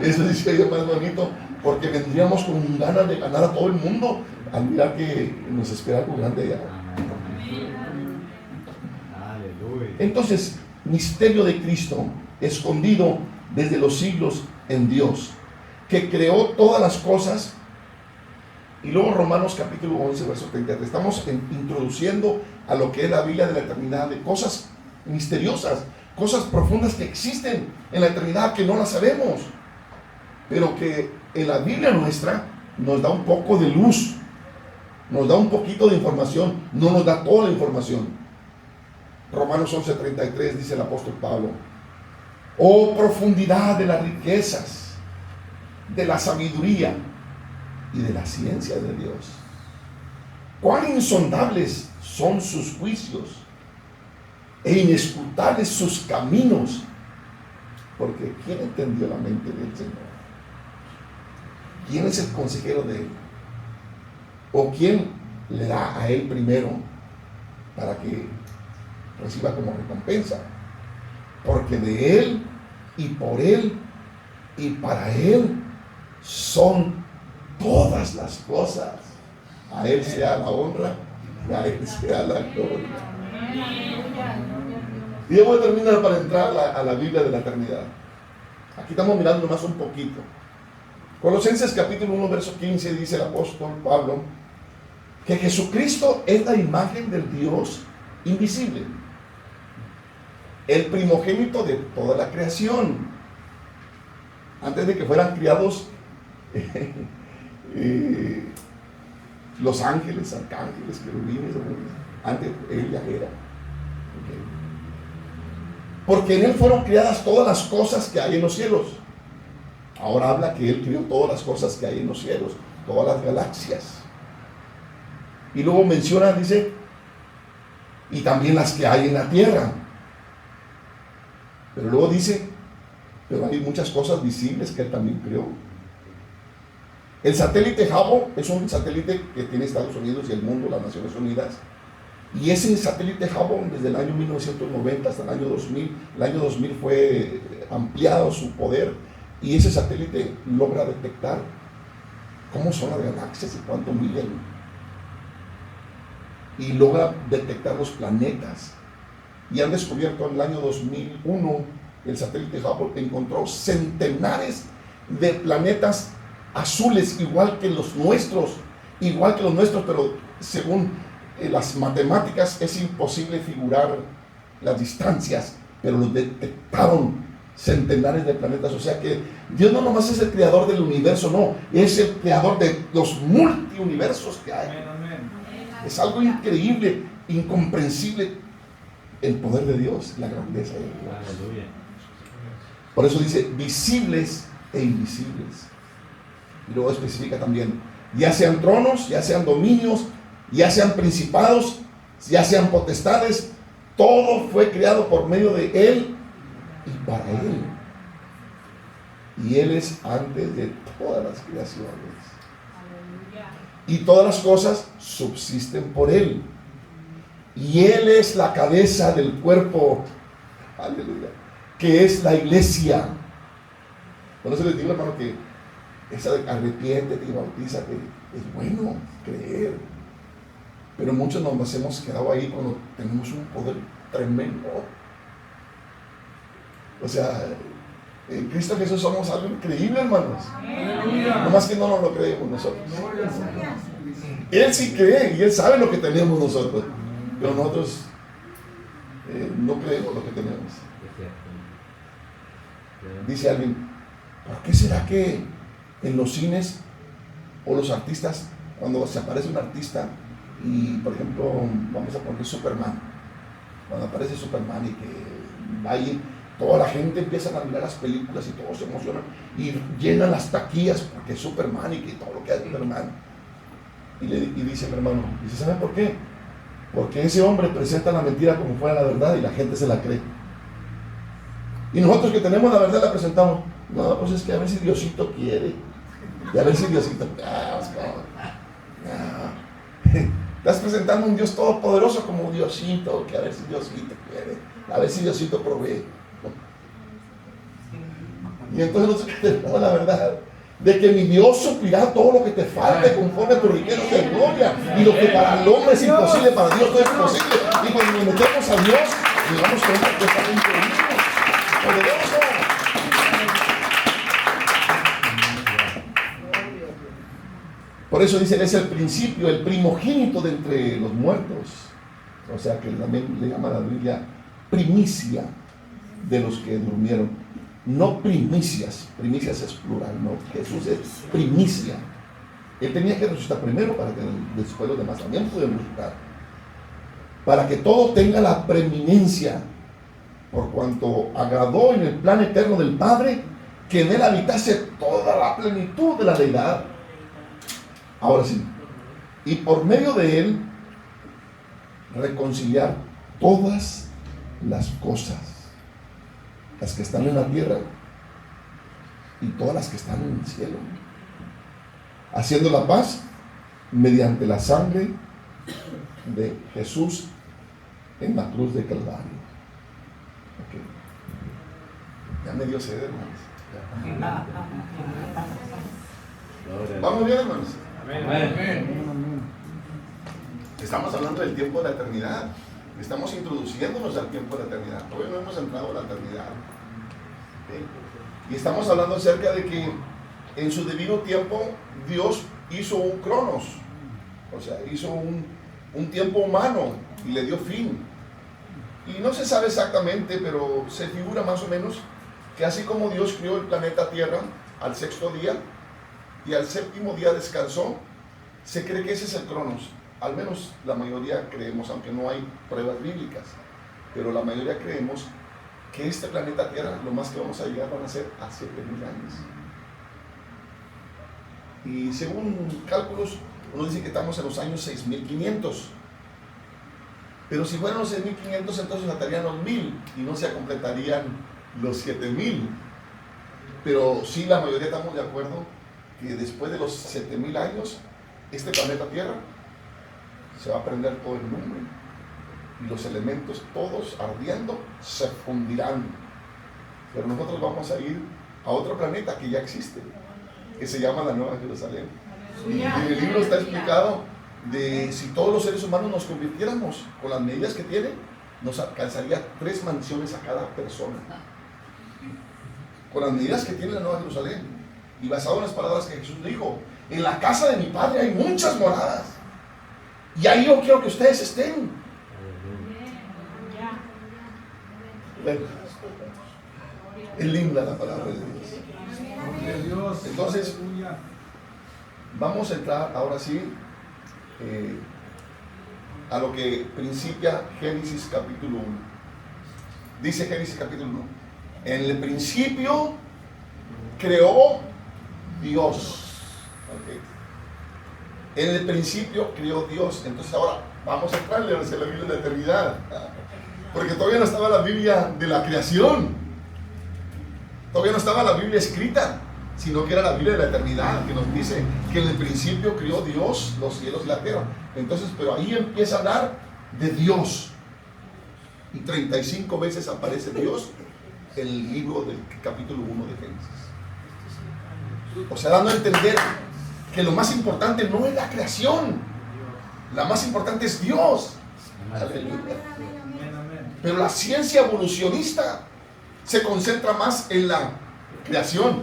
Eso sí se ve más bonito porque vendríamos con ganas de ganar a todo el mundo al mirar que nos espera algo grande allá. Aleluya. Entonces, misterio de Cristo, escondido desde los siglos en Dios, que creó todas las cosas. Y luego Romanos capítulo 11, verso 33. Estamos introduciendo a lo que es la Biblia de la eternidad, de cosas misteriosas, cosas profundas que existen en la eternidad que no las sabemos, pero que en la Biblia nuestra nos da un poco de luz, nos da un poquito de información, no nos da toda la información. Romanos 11:33 dice el apóstol Pablo: oh profundidad de las riquezas, de la sabiduría y de la ciencia de Dios. Cuán insondables son sus juicios e inescrutables sus caminos. Porque ¿quién entendió la mente del Señor? ¿Quién es el consejero de Él? ¿O quién le da a Él primero para que reciba como recompensa? Porque de Él y por Él y para Él son todas las cosas. A Él sea la honra y a Él sea la gloria. Y yo voy a terminar para entrar a la Biblia de la eternidad. Aquí estamos mirando más un poquito. Colosenses capítulo 1 verso 15 dice el apóstol Pablo que Jesucristo es la imagen del Dios invisible, el primogénito de toda la creación. Antes de que fueran criados los ángeles, arcángeles, querubines, antes él ya era. Porque en él fueron creadas todas las cosas que hay en los cielos. Ahora habla que él creó todas las cosas que hay en los cielos, todas las galaxias. Y luego menciona, dice, y también las que hay en la tierra. Pero luego dice, pero hay muchas cosas visibles que él también creó. El satélite Hubble es un satélite que tiene Estados Unidos y el mundo, las Naciones Unidas. Y ese satélite Hubble, desde el año 1990 hasta el año 2000, el año 2000 fue ampliado su poder, y ese satélite logra detectar cómo son las galaxias y cuánto miden. Y logra detectar los planetas. Y han descubierto en el año 2001, el satélite Hubble encontró centenares de planetas azules, igual que los nuestros, pero según las matemáticas es imposible figurar las distancias, pero los detectaron centenares de planetas. O sea que Dios no nomás es el creador del universo, no, es el creador de los multiuniversos que hay. Es algo increíble, incomprensible el poder de Dios, la grandeza de Dios. Por eso dice visibles e invisibles. Y luego especifica también, ya sean tronos, ya sean dominios, ya sean principados, ya sean potestades, todo fue creado por medio de Él y para Él. Y Él es antes de todas las creaciones. Y todas las cosas subsisten por Él. Y Él es la cabeza del cuerpo, aleluya, que es la iglesia. Por eso les digo, hermano, que esa de arrepiéntete y bautízate es bueno creer. Pero muchos nos hemos quedado ahí cuando tenemos un poder tremendo. O sea, en Cristo Jesús somos algo increíble, hermanos. No más que no nos lo creemos nosotros. Él sí cree y Él sabe lo que tenemos nosotros. Pero nosotros no creemos lo que tenemos. Dice alguien, ¿por qué será que en los cines o los artistas, cuando se aparece un artista y, por ejemplo, vamos a poner Superman, cuando aparece Superman y que ahí toda la gente empieza a mirar las películas y todos se emocionan y llenan las taquillas porque es Superman y que todo lo que hace Superman, y dice mi hermano, dice, ¿saben por qué? Porque ese hombre presenta la mentira como fuera la verdad y la gente se la cree. Y nosotros que tenemos la verdad la presentamos. No, pues es que a ver si Diosito quiere. Y a ver si Diosito... Estás presentando un Dios todopoderoso como Diosito, que a ver si Diosito quiere. A ver si Diosito provee. Y entonces nosotros que tenemos la verdad de que mi Dios suplirá todo lo que te falte conforme a tus riquezas de gloria. Y lo que para el hombre es imposible, para Dios todo es posible. Y cuando nos metemos a Dios, llegamos a una cosa increíble, poderoso. Por eso dice, es el principio, el primogénito de entre los muertos. O sea que también le llama a la Biblia primicia de los que durmieron. No primicias, primicias es plural, no, Jesús es primicia. Él tenía que resucitar primero para que después los demás también pudieran resucitar. Para que todo tenga la preeminencia, por cuanto agradó en el plan eterno del Padre que en él habitase toda la plenitud de la deidad. Ahora sí, y por medio de él reconciliar todas las cosas, las que están en la tierra y todas las que están en el cielo, haciendo la paz mediante la sangre de Jesús en la cruz de Calvario. Okay. Ya me dio sed, hermanos. ¿Vamos bien, hermanos? Amén. Estamos hablando del tiempo de la eternidad. Estamos introduciéndonos al tiempo de la eternidad. Todavía no hemos entrado a la eternidad. ¿Okay? Y estamos hablando acerca de que en su divino tiempo Dios hizo un cronos. O sea, hizo un tiempo humano y le dio fin. Y no se sabe exactamente, pero se figura más o menos que así como Dios creó el planeta Tierra al sexto día y al séptimo día descansó, se cree que ese es el cronos. Al menos la mayoría creemos, aunque no hay pruebas bíblicas, pero la mayoría creemos que este planeta Tierra, lo más que vamos a llegar van a ser a 7,000 años. Y según cálculos, uno dice que estamos en los años 6,500. Pero si fueran los 6,500, entonces faltarían los 1,000 y no se completarían los 7,000. Pero sí, la mayoría estamos de acuerdo que después de los 7,000 años, este planeta Tierra se va a prender todo el mundo y los elementos todos ardiendo se fundirán. Pero nosotros vamos a ir a otro planeta que ya existe, que se llama la Nueva Jerusalén. Y en el libro está explicado de si todos los seres humanos nos convirtiéramos con las medidas que tiene, nos alcanzaría 3 mansiones a cada persona. Con las medidas que tiene la Nueva Jerusalén. Y basado en las palabras que Jesús dijo, en la casa de mi Padre hay muchas moradas. Y ahí yo quiero que ustedes estén. Bueno, es linda la palabra de Dios. Entonces, vamos a entrar ahora sí a lo que principia Génesis capítulo 1. Dice Génesis capítulo 1. En el principio creó Dios. Okay. En el principio creó Dios. Entonces ahora vamos a entrarle a la Biblia de la eternidad. Porque todavía no estaba la Biblia de la creación. Todavía no estaba la Biblia escrita, sino que era la Biblia de la eternidad, que nos dice que en el principio creó Dios los cielos y la tierra. Entonces, pero ahí empieza a hablar de Dios. Y 35 veces aparece Dios en el libro del capítulo 1 de Génesis. O sea, dando a entender que lo más importante no es la creación, la más importante es Dios. Aleluya. Pero la ciencia evolucionista se concentra más en la creación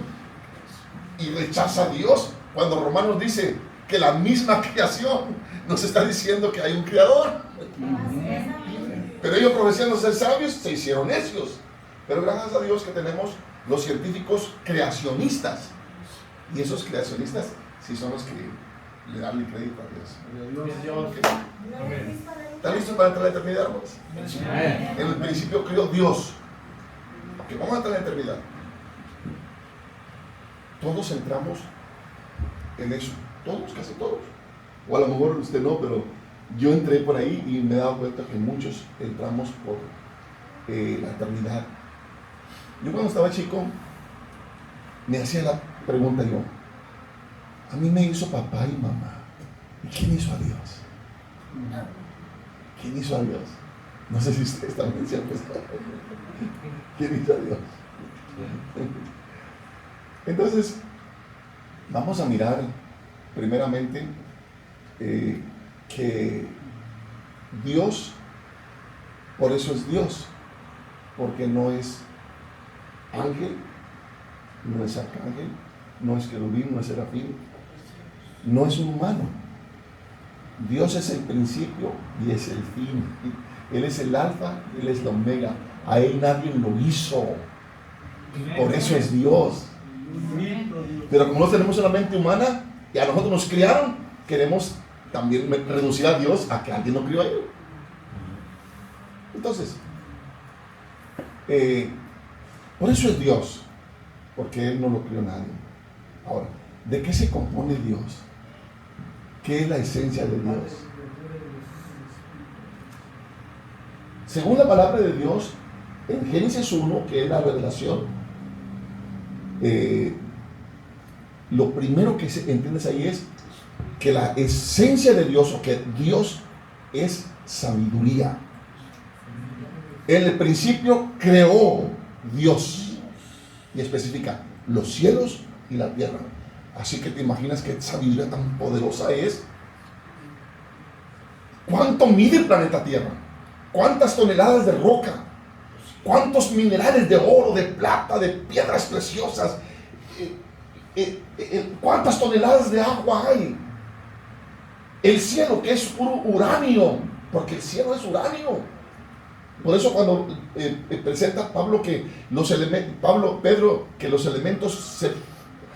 y rechaza a Dios, cuando Romanos dice que la misma creación nos está diciendo que hay un creador. Pero ellos, profesando ser sabios, se hicieron necios. Pero gracias a Dios que tenemos los científicos creacionistas, y esos creacionistas sí son los que le dan el crédito a Dios. ¿Están listos para entrar a la eternidad, hermanos? En el principio creó Dios. Que vamos a entrar en la eternidad. Todos entramos en eso. Todos, casi todos. O a lo mejor usted no, pero yo entré por ahí y me he dado cuenta que muchos entramos por la eternidad. Yo cuando estaba chico me hacía la pregunta yo, a mí me hizo papá y mamá, ¿y quién hizo a Dios? ¿Quién hizo a Dios? No sé si ustedes también se han pensado. ¿Quién hizo a Dios? Entonces, Vamos a mirar primeramente que Dios, por eso es Dios, porque no es ángel, no es arcángel, no es querubín, no es serafín, no es un humano. Dios es el principio y es el fin. Él es el alfa, Él es la omega. A Él nadie lo hizo. Por eso es Dios. Pero como no tenemos una mente humana y a nosotros nos criaron, queremos también reducir a Dios a que alguien lo crió a Él. Entonces, por eso es Dios, porque Él no lo crió nadie. Ahora, ¿de qué se compone Dios? ¿Qué es la esencia de Dios? Según la palabra de Dios, en Génesis 1, que es la revelación, lo primero que entiendes ahí es que la esencia de Dios, o que Dios es sabiduría. En el principio creó Dios, y especifica los cielos y la tierra. Así que te imaginas qué sabiduría tan poderosa es. ¿Cuánto mide el planeta Tierra? ¿Cuántas toneladas de roca? ¿Cuántos minerales de oro, de plata, de piedras preciosas? ¿Cuántas toneladas de agua hay? El cielo, que es puro uranio, porque el cielo es uranio. Por eso cuando presenta Pedro que los elementos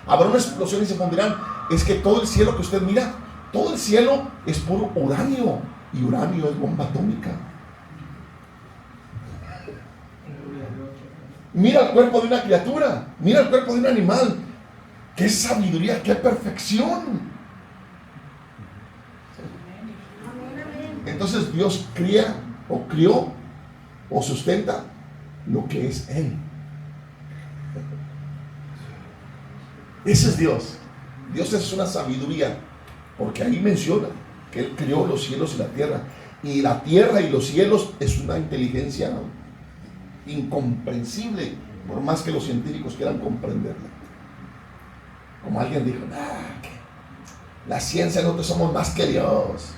habrá una explosión y se fundirán, es que todo el cielo que usted mira, todo el cielo es puro uranio, y uranio es bomba atómica. Mira el cuerpo de una criatura, mira el cuerpo de un animal. ¡Qué sabiduría, qué perfección! Entonces Dios cría o crió o sustenta lo que es Él. Ese es Dios. Dios es una sabiduría, porque ahí menciona que Él creó los cielos y la tierra. Y la tierra y los cielos es una inteligencia incomprensible, por más que los científicos quieran comprenderla. Como alguien dijo, la ciencia, nosotros somos más que Dios.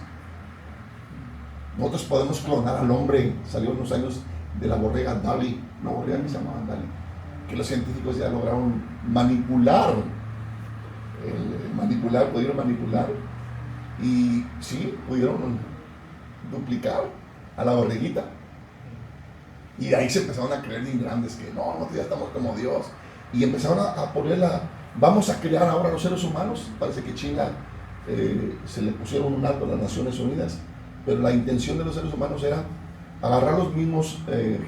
Nosotros podemos clonar al hombre. Salió unos años de la borrega Dolly, una borrega que se llamaba Dolly, que los científicos ya lograron manipular. Pudieron manipular. Y sí, pudieron duplicar a la borreguita. Y de ahí se empezaron a creer bien grandes que nosotros ya estamos como Dios. Y empezaron a ponerla, vamos a crear ahora los seres humanos. Parece que China se le pusieron un alto a las Naciones Unidas, pero la intención de los seres humanos era agarrar los mismos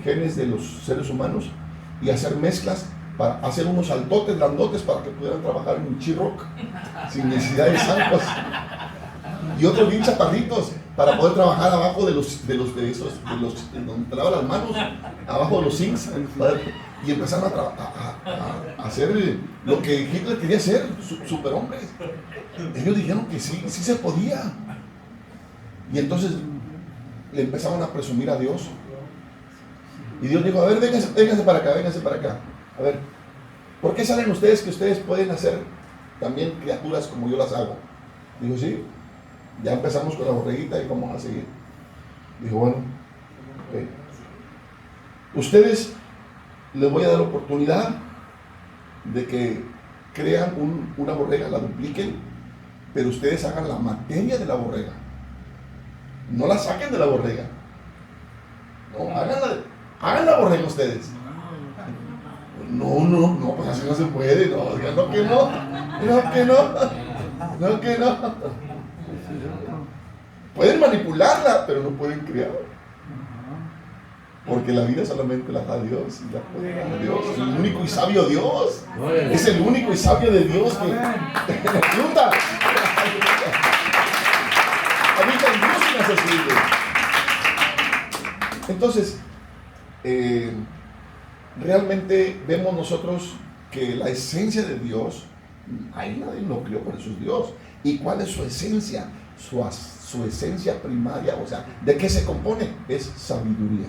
genes de los seres humanos y hacer mezclas para hacer unos saltotes grandotes para que pudieran trabajar en un Chiroc sin necesidad de zancos, y otros bien chaparritos para poder trabajar abajo de los donde traban las manos, abajo de los zincs, y empezaron a hacer lo que Hitler quería hacer, superhombres. Ellos dijeron que sí se podía. Y entonces le empezaron a presumir a Dios. Y Dios dijo, a ver, vénganse para acá. A ver, ¿por qué salen ustedes que ustedes pueden hacer también criaturas como yo las hago? Dijo, sí, ya empezamos con la borreguita y vamos a seguir. Dijo, bueno, okay. Ustedes les voy a dar la oportunidad de que crean una borrega, la dupliquen, pero ustedes hagan la materia de la borrega. No la saquen de la borrega. No, hagan la borrega ustedes. No, pues así no se puede. No que no. Pueden manipularla, pero no pueden crear. Porque la vida solamente la da Dios, y la puede dar Dios. Es el único y sabio Dios. Es el único y sabio de Dios que disfruta. Habita en Dios inaccesible. Entonces, realmente vemos nosotros que la esencia de Dios, ahí nadie lo crió, por eso es Dios. ¿Y cuál es su esencia? Su esencia primaria, o sea, ¿de qué se compone? Es sabiduría.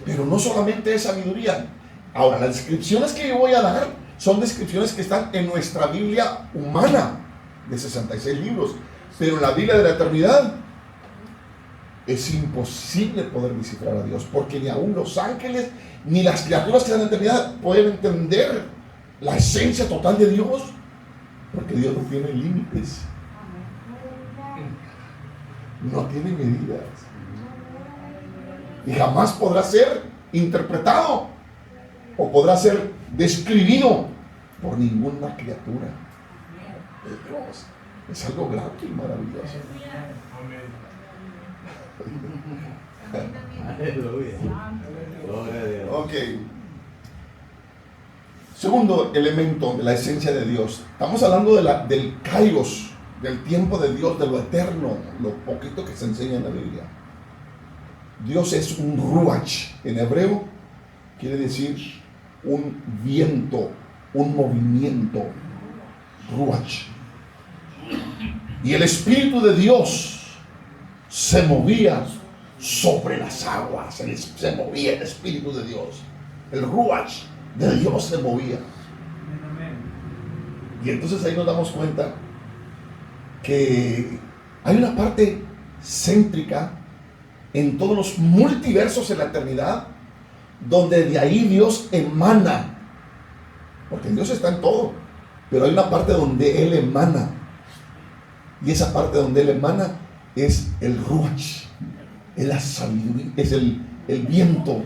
Pero no solamente es sabiduría. Ahora, las descripciones que yo voy a dar son descripciones que están en nuestra Biblia humana de 66 libros, pero en la Biblia de la eternidad es imposible poder descifrar a Dios, porque ni aún los ángeles ni las criaturas que están en la eternidad pueden entender la esencia total de Dios, porque Dios no tiene límites, no tiene medidas, y jamás podrá ser interpretado o podrá ser describido por ninguna criatura de Dios. Es algo grande y maravilloso. Aleluya. Gloria a Dios. Ok. Segundo elemento de la esencia de Dios. Estamos hablando del kairos, del tiempo de Dios, de lo eterno, lo poquito que se enseña en la Biblia. Dios es un ruach. En hebreo quiere decir un viento, un movimiento. Ruach. Y el Espíritu de Dios se movía sobre las aguas. Se movía el Espíritu de Dios. El ruach de Dios se movía. Y entonces ahí nos damos cuenta que hay una parte céntrica en todos los multiversos en la eternidad, donde de ahí Dios emana. Porque Dios está en todo, pero hay una parte donde Él emana. Y esa parte donde Él emana es el ruach, es la sabiduría, es el viento,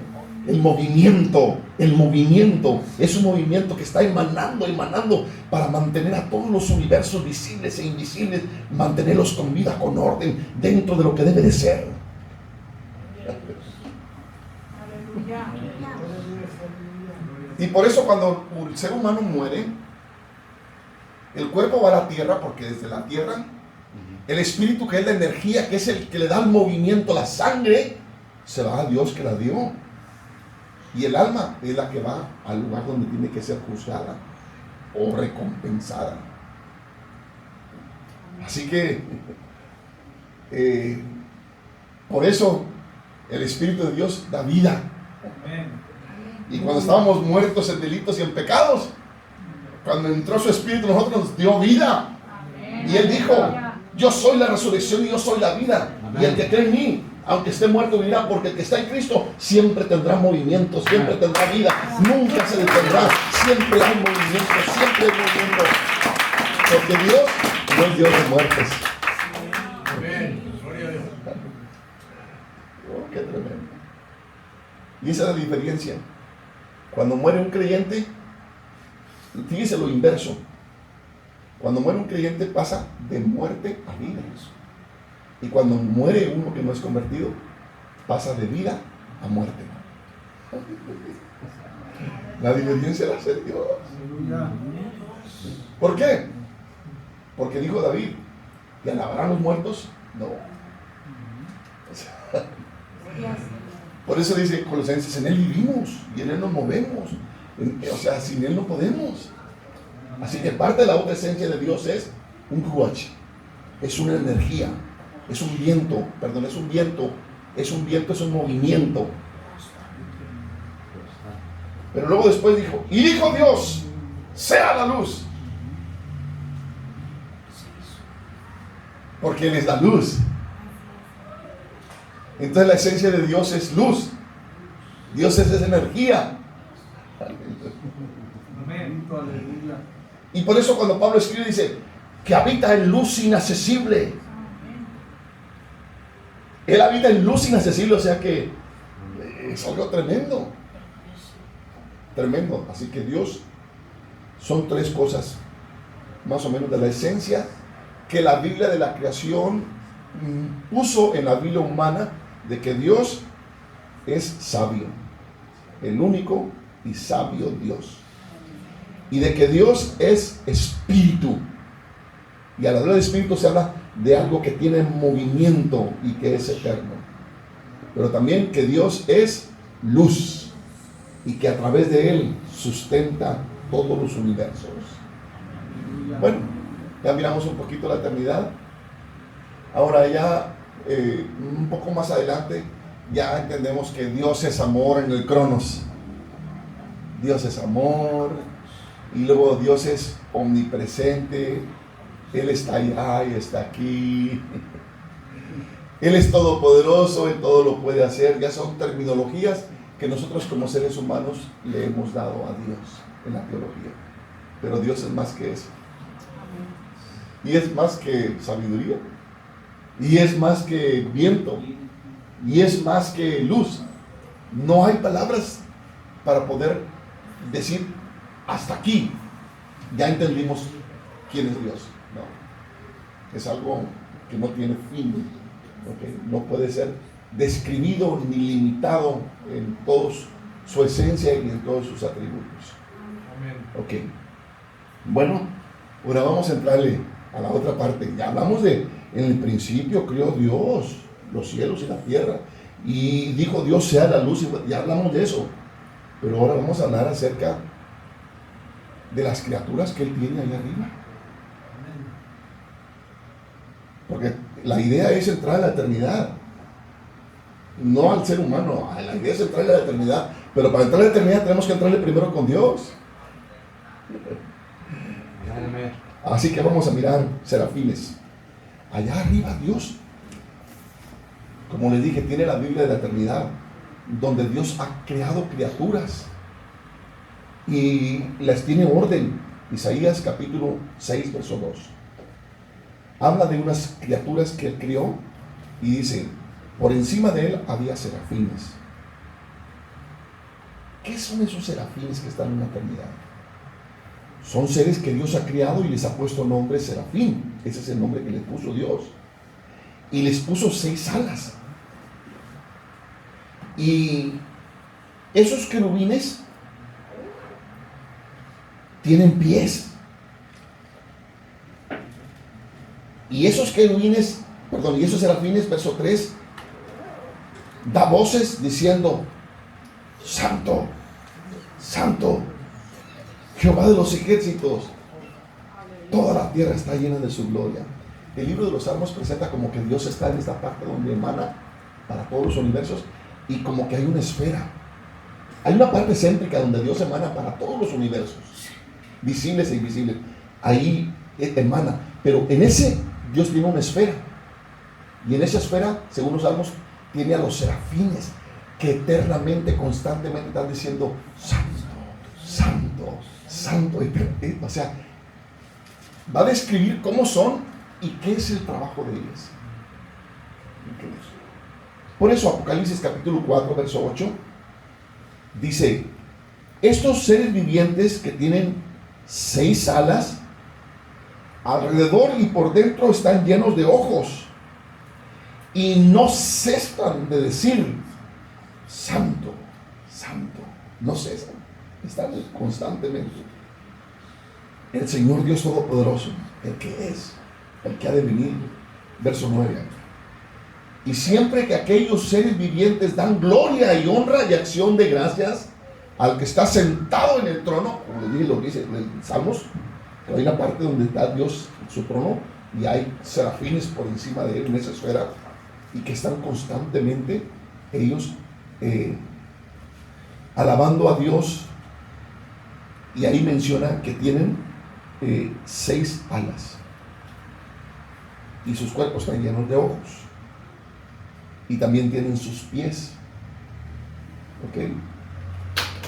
el movimiento, es un movimiento que está emanando para mantener a todos los universos visibles e invisibles, mantenerlos con vida, con orden, dentro de lo que debe de ser. Y por eso cuando el ser humano muere, el cuerpo va a la tierra, porque desde la tierra, el espíritu, que es la energía, que es el que le da el movimiento, la sangre, se va a Dios que la dio. Y el alma es la que va al lugar donde tiene que ser juzgada o recompensada. Así que, por eso, el Espíritu de Dios da vida. Y cuando estábamos muertos en delitos y en pecados, cuando entró su Espíritu, nosotros nos dio vida. Y Él dijo: yo soy la resurrección y yo soy la vida. Y el que cree en mí, aunque esté muerto, vivirá, porque el que está en Cristo siempre tendrá movimiento, siempre tendrá vida, nunca se detendrá, siempre hay movimiento, siempre hay movimiento. Porque Dios no es Dios de muertes. Oh, qué tremendo. Y esa es la diferencia. Cuando muere un creyente, fíjese lo inverso. Cuando muere un creyente pasa de muerte a vida. Y cuando muere uno que no es convertido, pasa de vida a muerte. La diferencia la hace Dios. ¿Por qué? Porque dijo David: ¿y alabarán los muertos? No. Por eso dice Colosenses: en Él vivimos y en Él nos movemos. O sea, sin Él no podemos. Así que parte de la otra esencia de Dios es un ruach, es una energía, es un viento, es un movimiento. Pero luego después dijo: y dijo Dios, sea la luz. Porque Él es la luz. Entonces la esencia de Dios es luz. Dios es esa energía. Y por eso cuando Pablo escribe dice que habita en luz inaccesible. Él habita en luz inaccesible, o sea que es algo tremendo. Tremendo. Así que Dios son tres cosas más o menos de la esencia que la Biblia de la creación puso en la Biblia humana, de que Dios es sabio, el único y sabio Dios, y de que Dios es espíritu. Y al hablar de espíritu se habla de algo que tiene movimiento y que es eterno, pero también que Dios es luz y que a través de Él sustenta todos los universos. Bueno, ya miramos un poquito la eternidad. Ahora ya un poco más adelante ya entendemos que Dios es amor en el Cronos. Dios es amor, Y luego Dios es omnipresente, Él está allá y está aquí. Él es todopoderoso, Él todo lo puede hacer. Ya son terminologías que nosotros como seres humanos le hemos dado a Dios en la teología. Pero Dios es más que eso. Y es más que sabiduría. Y es más que viento. Y es más que luz. No hay palabras para poder decir hasta aquí. Ya entendimos quién es Dios. No. Es algo que no tiene fin. Okay. No puede ser describido ni limitado en toda su esencia y en todos sus atributos. Ok. Bueno, ahora vamos a entrarle a la otra parte. Ya hablamos de, en el principio creó Dios los cielos y la tierra. Y dijo Dios sea la luz. Y ya hablamos de eso. Pero ahora vamos a hablar acerca de las criaturas que Él tiene allá arriba. Porque la idea es entrar a la eternidad. No al ser humano. La idea es entrar a la eternidad. Pero para entrar a la eternidad tenemos que entrarle primero con Dios. Así que vamos a mirar serafines. Allá arriba Dios, como les dije, tiene la Biblia de la eternidad, donde Dios ha creado criaturas y las tiene orden. Isaías capítulo 6 verso 2 habla de unas criaturas que Él crió y dice, por encima de Él había serafines. ¿Qué son esos serafines que están en la eternidad? Son seres que Dios ha criado y les ha puesto nombre serafín. Ese es el nombre que les puso Dios. Y les puso 6 alas. Y esos querubines tienen pies. Y esos querubines, y esos serafines, verso 3, da voces diciendo, Santo, Santo, Jehová de los ejércitos, toda la tierra está llena de su gloria. El libro de los Salmos presenta como que Dios está en esta parte donde emana para todos los universos y como que hay una esfera. Hay una parte céntrica donde Dios emana para todos los universos, visibles e invisibles. Ahí emana, pero en ese Dios tiene una esfera. Y en esa esfera, según los Salmos, tiene a los serafines que eternamente, constantemente están diciendo, Santo, Santo, Santo. O sea, va a describir cómo son y qué es el trabajo de ellos. Por eso Apocalipsis capítulo 4 verso 8 dice, estos seres vivientes que tienen 6 alas alrededor y por dentro están llenos de ojos y no cesan de decir Santo, Santo. No cesan, están constantemente. El Señor Dios Todopoderoso, el que es, el que ha de venir. Verso 9. Y siempre que aquellos seres vivientes dan gloria y honra y acción de gracias al que está sentado en el trono, como les dije, lo dice en Salmos, que hay una parte donde está Dios en su trono y hay serafines por encima de él en esa esfera y que están constantemente ellos alabando a Dios. Y ahí menciona que tienen 6 alas y sus cuerpos están llenos de ojos y también tienen sus pies. ¿Ok?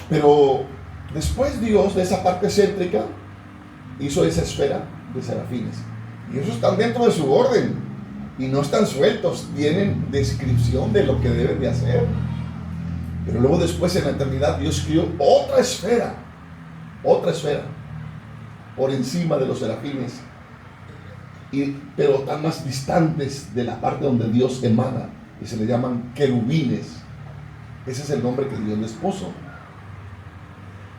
Pero después Dios, de esa parte céntrica, hizo esa esfera de serafines y esos están dentro de su orden y no están sueltos, tienen descripción de lo que deben de hacer. Pero luego después en la eternidad Dios creó otra esfera por encima de los serafines, pero están más distantes de la parte donde Dios emana y se le llaman querubines. Ese es el nombre que Dios les puso.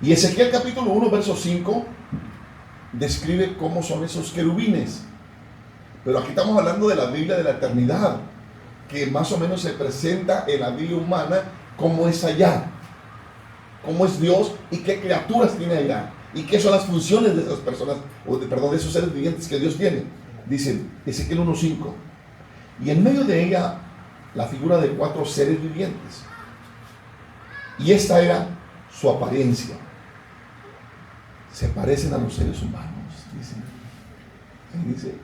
Y Ezequiel capítulo 1 verso 5 describe cómo son esos querubines. Pero aquí estamos hablando de la Biblia de la eternidad, que más o menos se presenta en la Biblia humana cómo es allá, cómo es Dios y qué criaturas tiene allá y qué son las funciones de esas personas, de esos seres vivientes que Dios tiene. Dice Ezequiel 1:5, y en medio de ella la figura de 4 seres vivientes, y esta era su apariencia. se parecen a los seres humanos, dice. Ahí dice,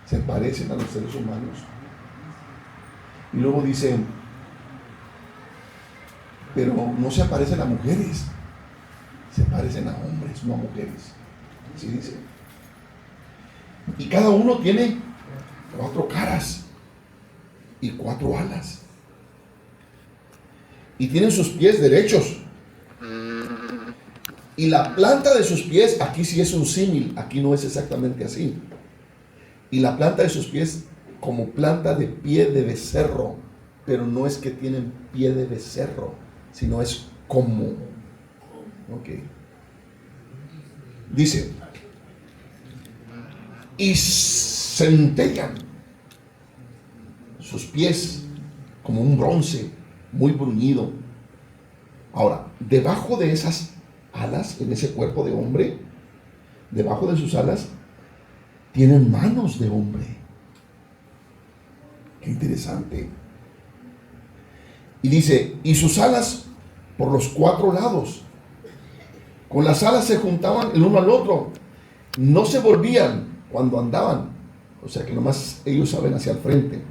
se parecen a los seres humanos. Y luego dice, pero no se parecen a mujeres, se parecen a hombres, no a mujeres. Así dice. Y cada uno tiene 4 caras y 4 alas. Y tienen sus pies derechos. Y la planta de sus pies, aquí sí es un símil, aquí no es exactamente así. Y la planta de sus pies como planta de pie de becerro, pero no es que tienen pie de becerro, sino es como. Ok. Dice, y centellan sus pies como un bronce muy bruñido. Ahora, debajo de esas alas, en ese cuerpo de hombre, debajo de sus alas, tienen manos de hombre. Qué interesante. Y dice, y sus alas por los 4 lados. Con las alas se juntaban el uno al otro. No se volvían cuando andaban. O sea que nomás ellos saben hacia el frente.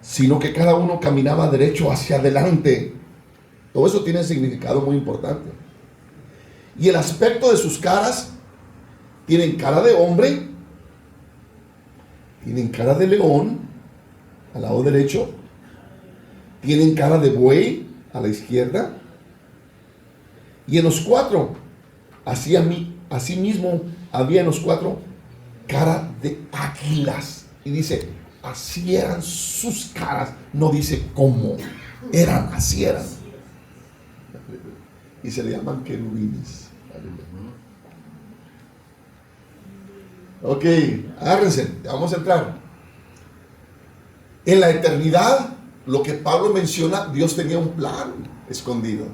Sino que cada uno caminaba derecho hacia adelante. Todo eso tiene significado muy importante. Y el aspecto de sus caras, tienen cara de hombre, tienen cara de león al lado derecho, tienen cara de buey a la izquierda, y en los 4, así mismo había en los 4 cara de águilas. Y dice, así eran sus caras, no dice cómo eran, así eran. Y se le llaman querubines. Ok, agárrense, vamos a entrar. En la eternidad, lo que Pablo menciona, Dios tenía un plan escondido.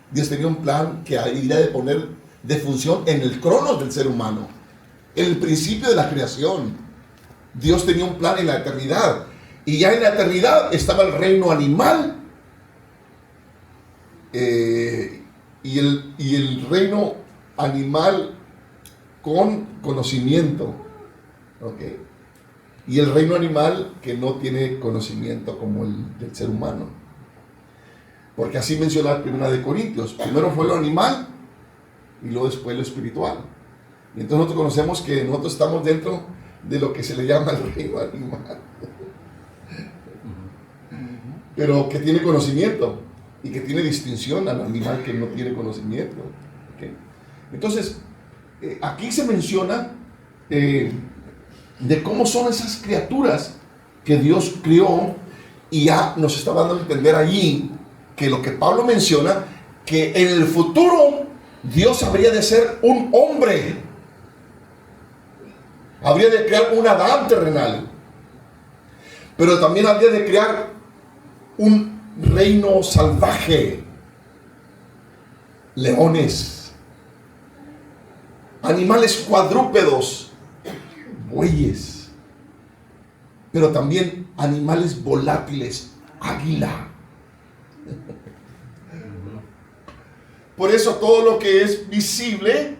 Dios tenía un plan que iría de poner de función en el cronos del ser humano. En el principio de la creación, Dios tenía un plan en la eternidad. Y ya en la eternidad estaba el reino animal. Y el reino animal con conocimiento, ¿okay? Y el reino animal que no tiene conocimiento como el del ser humano, porque así menciona la 1 de Corintios. Primero fue lo animal y luego después lo espiritual. Y entonces nosotros conocemos que nosotros estamos dentro de lo que se le llama el reino animal, pero que tiene conocimiento y que tiene distinción al animal que no tiene conocimiento. ¿Okay? Entonces, aquí se menciona de cómo son esas criaturas que Dios crió, y ya nos está dando a entender allí que lo que Pablo menciona, que en el futuro Dios habría de ser un hombre, habría de crear un Adán terrenal, pero también habría de crear un reino salvaje, leones, animales cuadrúpedos, bueyes, pero también animales volátiles, águila. Por eso todo lo que es visible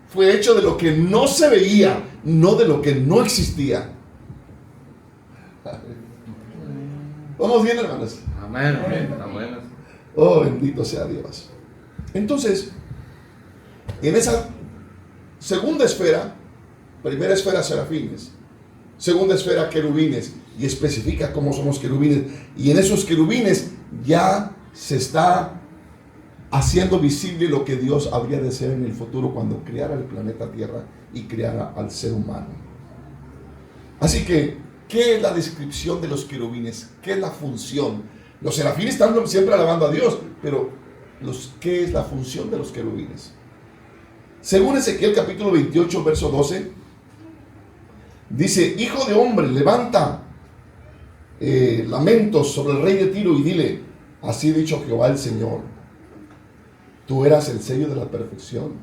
fue hecho de lo que no se veía, no de lo que no existía. ¿Vamos bien, hermanos? Amén. Amén. Oh, bendito sea Dios. Entonces, en esa segunda esfera, primera esfera serafines, segunda esfera querubines, y especifica cómo son los querubines, y en esos querubines ya se está haciendo visible lo que Dios habría de ser en el futuro cuando creara el planeta Tierra y creara al ser humano. Así que, ¿qué es la descripción de los querubines? ¿Qué es la función? Los serafines están siempre alabando a Dios, pero ¿qué es la función de los querubines? Según Ezequiel capítulo 28, verso 12, dice: hijo de hombre, levanta lamentos sobre el rey de Tiro y dile: así ha dicho Jehová el Señor, tú eras el sello de la perfección,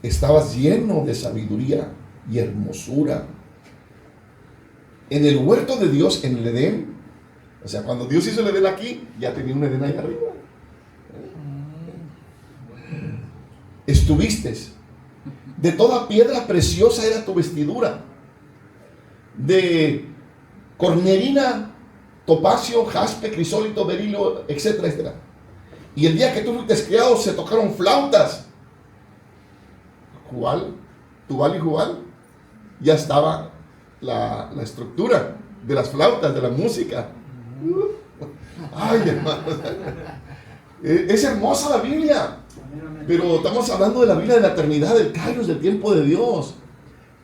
estabas lleno de sabiduría y hermosura. En el huerto de Dios, en el Edén, o sea, cuando Dios hizo el Edén aquí, ya tenía un Edén ahí arriba. estuviste. De toda piedra preciosa era tu vestidura. De cornerina, topacio, jaspe, crisólito, berilo, etcétera, etcétera. Y el día que tú fuiste criado se tocaron flautas. Jubal, Tubal y Jubal. Ya estaba la estructura de las flautas, de la música. Ay, hermanos. Es hermosa la Biblia. Pero estamos hablando de la Biblia de la eternidad, del Kairos, del tiempo de Dios.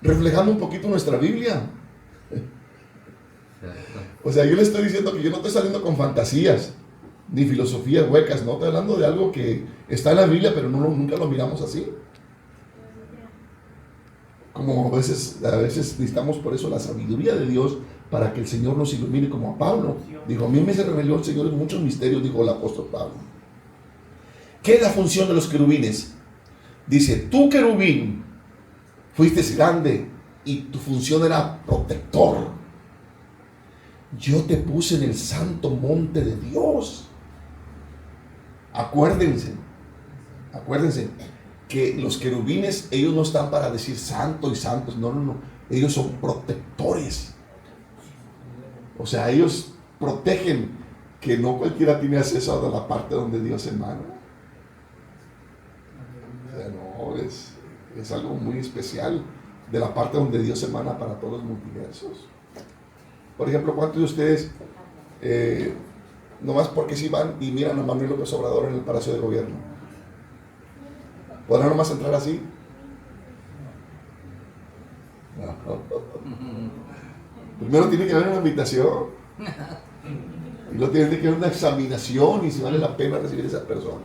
Reflejando un poquito nuestra Biblia. O sea, yo le estoy diciendo que yo no estoy saliendo con fantasías ni filosofías huecas, no estoy hablando de algo que está en la Biblia, pero nunca lo miramos así. Como a veces necesitamos por eso la sabiduría de Dios para que el Señor nos ilumine, como a Pablo. Dijo, a mí me reveló el Señor en muchos misterios, dijo el apóstol Pablo. ¿Qué es la función de los querubines? Dice, tú querubín fuiste grande y tu función era protector. Yo te puse en el santo monte de Dios. Acuérdense que los querubines, ellos no están para decir santo y santos, no, ellos son protectores. O sea, ellos protegen, que no cualquiera tiene acceso a la parte donde Dios emana. O sea, no, es algo muy especial de la parte donde Dios emana para todos los multiversos. Por ejemplo, ¿cuántos de ustedes nomás porque si van y miran a Manuel López Obrador en el Palacio de Gobierno, podrán nomás entrar así? No. Primero tiene que haber una invitación y luego tiene que haber una examinación y si vale la pena recibir a esa persona.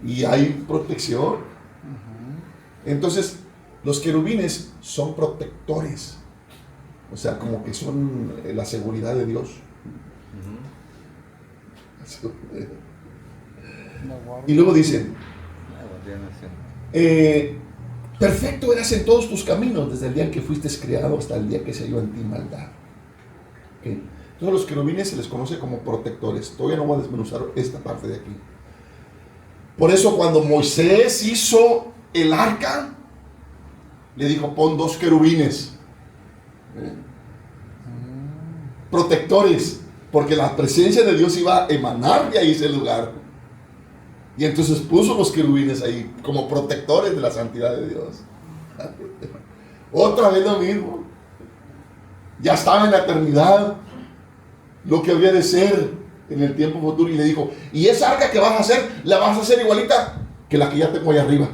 Y hay protección. Entonces los querubines son protectores, o sea, como que son la seguridad de Dios. Y luego dicen, perfecto eras en todos tus caminos desde el día en que fuiste creado hasta el día que se halló en ti maldad. ¿Okay? Entonces los querubines se les conoce como protectores. Todavía no voy a desmenuzar esta parte de aquí. Por eso cuando Moisés hizo el arca, le dijo, pon 2 querubines protectores, porque la presencia de Dios iba a emanar de ahí ese lugar. Y entonces puso los querubines ahí como protectores de la santidad de Dios. Otra vez lo mismo. Ya estaba en la eternidad lo que había de ser en el tiempo futuro, y le dijo, y esa arca que vas a hacer, la vas a hacer igualita que la que ya tengo ahí arriba.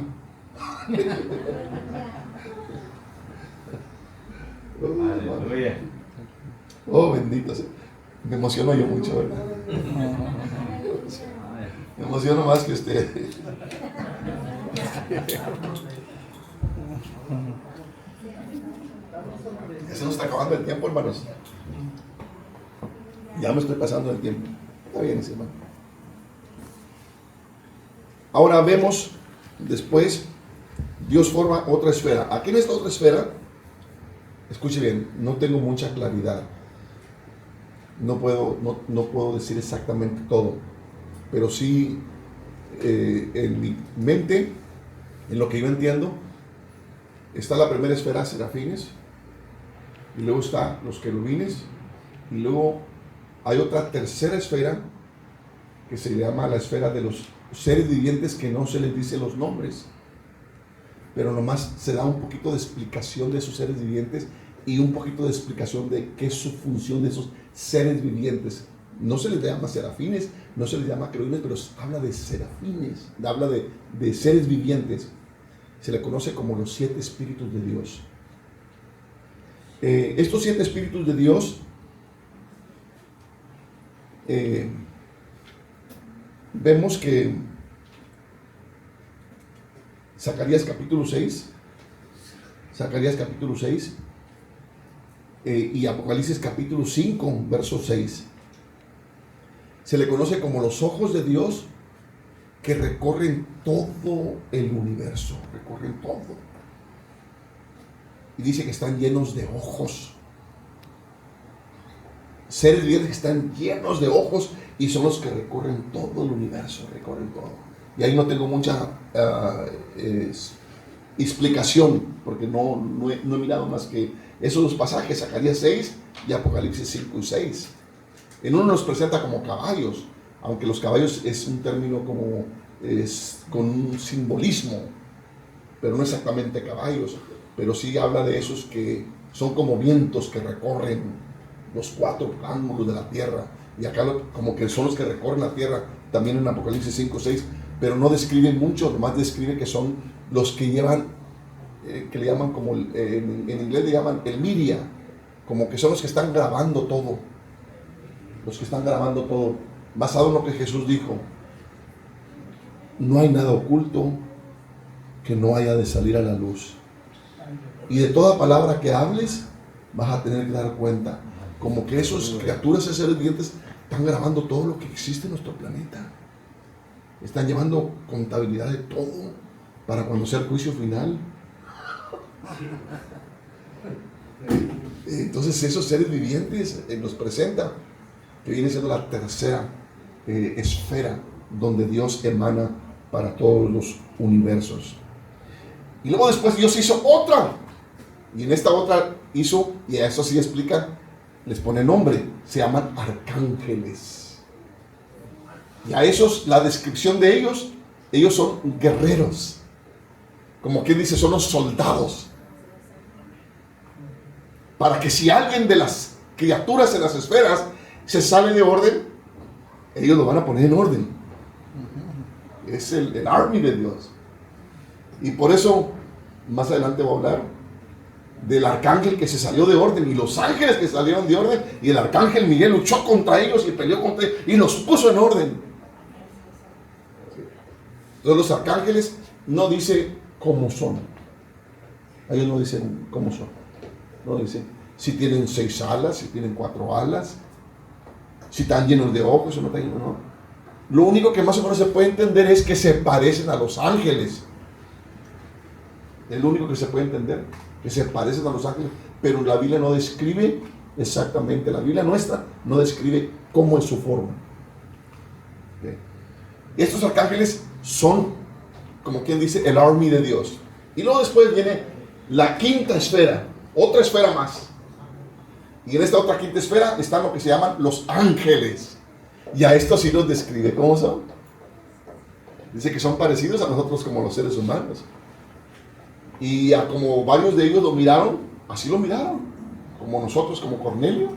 Aleluya. Oh, bendito sea. Me emociono yo mucho, ¿verdad? Me emociono más que usted. Ya se nos está acabando el tiempo, hermanos. Ya me estoy pasando el tiempo. Está bien, hermano. Ahora vemos, después, Dios forma otra esfera. Aquí en esta otra esfera, escuche bien, no tengo mucha claridad. No puedo decir exactamente todo, pero sí en mi mente, en lo que yo entiendo, está la primera esfera, serafines, y luego está los querubines, y luego hay otra tercera esfera que se llama la esfera de los seres vivientes, que no se les dice los nombres, pero nomás se da un poquito de explicación de esos seres vivientes y un poquito de explicación de qué es su función de esos seres vivientes. No se les llama serafines, no se les llama querubines, pero habla de serafines, habla de seres vivientes. Se le conoce como los 7 espíritus de Dios. Estos 7 espíritus de Dios vemos que Zacarías capítulo 6 y Apocalipsis capítulo 5 verso 6 se le conoce como los ojos de Dios, que recorren todo el universo, recorren todo, y dice que están llenos de ojos, seres vivientes que están llenos de ojos, y son los que recorren todo el universo, recorren todo. Y ahí no tengo mucha explicación, porque no he mirado más que esos dos pasajes, Zacarías 6 y Apocalipsis 5 y 6. En uno nos presenta como caballos, aunque los caballos es un término como con un simbolismo, pero no exactamente caballos, pero sí habla de esos que son como vientos que recorren los 4 ángulos de la tierra, y acá como que son los que recorren la tierra, también en Apocalipsis 5, 6, pero no describe mucho, nomás describe que son los que llevan, que le llaman como, en inglés le llaman el media, como que son los que están grabando todo, basado en lo que Jesús dijo: no hay nada oculto que no haya de salir a la luz, y de toda palabra que hables vas a tener que dar cuenta, como que esas criaturas, esos seres vivientes, están grabando todo lo que existe en nuestro planeta, están llevando contabilidad de todo para cuando sea el juicio final. Entonces esos seres vivientes nos presentan que viene siendo la tercera esfera donde Dios emana para todos los universos. Y luego después Dios hizo otra, y en esta otra hizo, y a eso sí explica, les pone nombre, se llaman arcángeles. Y a esos, la descripción de ellos son guerreros, como quien dice, son los soldados, para que si alguien de las criaturas en las esferas se sale de orden, ellos lo van a poner en orden. Es el army de Dios. Y por eso más adelante voy a hablar del arcángel que se salió de orden y los ángeles que salieron de orden, y el arcángel Miguel luchó contra ellos y peleó contra ellos y los puso en orden. Entonces los arcángeles no dicen cómo son, ellos no dicen cómo son, no dicen si tienen 6 alas, si tienen 4 alas, si están llenos de ojos o no están llenos, no. Lo único que más o menos se puede entender es que se parecen a los ángeles. Es lo único que se puede entender, que se parecen a los ángeles, pero la Biblia no describe exactamente, la Biblia nuestra no describe cómo es su forma. ¿Okay? Estos arcángeles son, como quien dice, el army de Dios. Y luego después viene la quinta esfera, otra esfera más. Y en esta otra quinta esfera están lo que se llaman los ángeles. Y a estos sí los describe cómo son. Dice que son parecidos a nosotros como los seres humanos. Y a como varios de ellos lo miraron, así lo miraron, como nosotros, como Cornelio,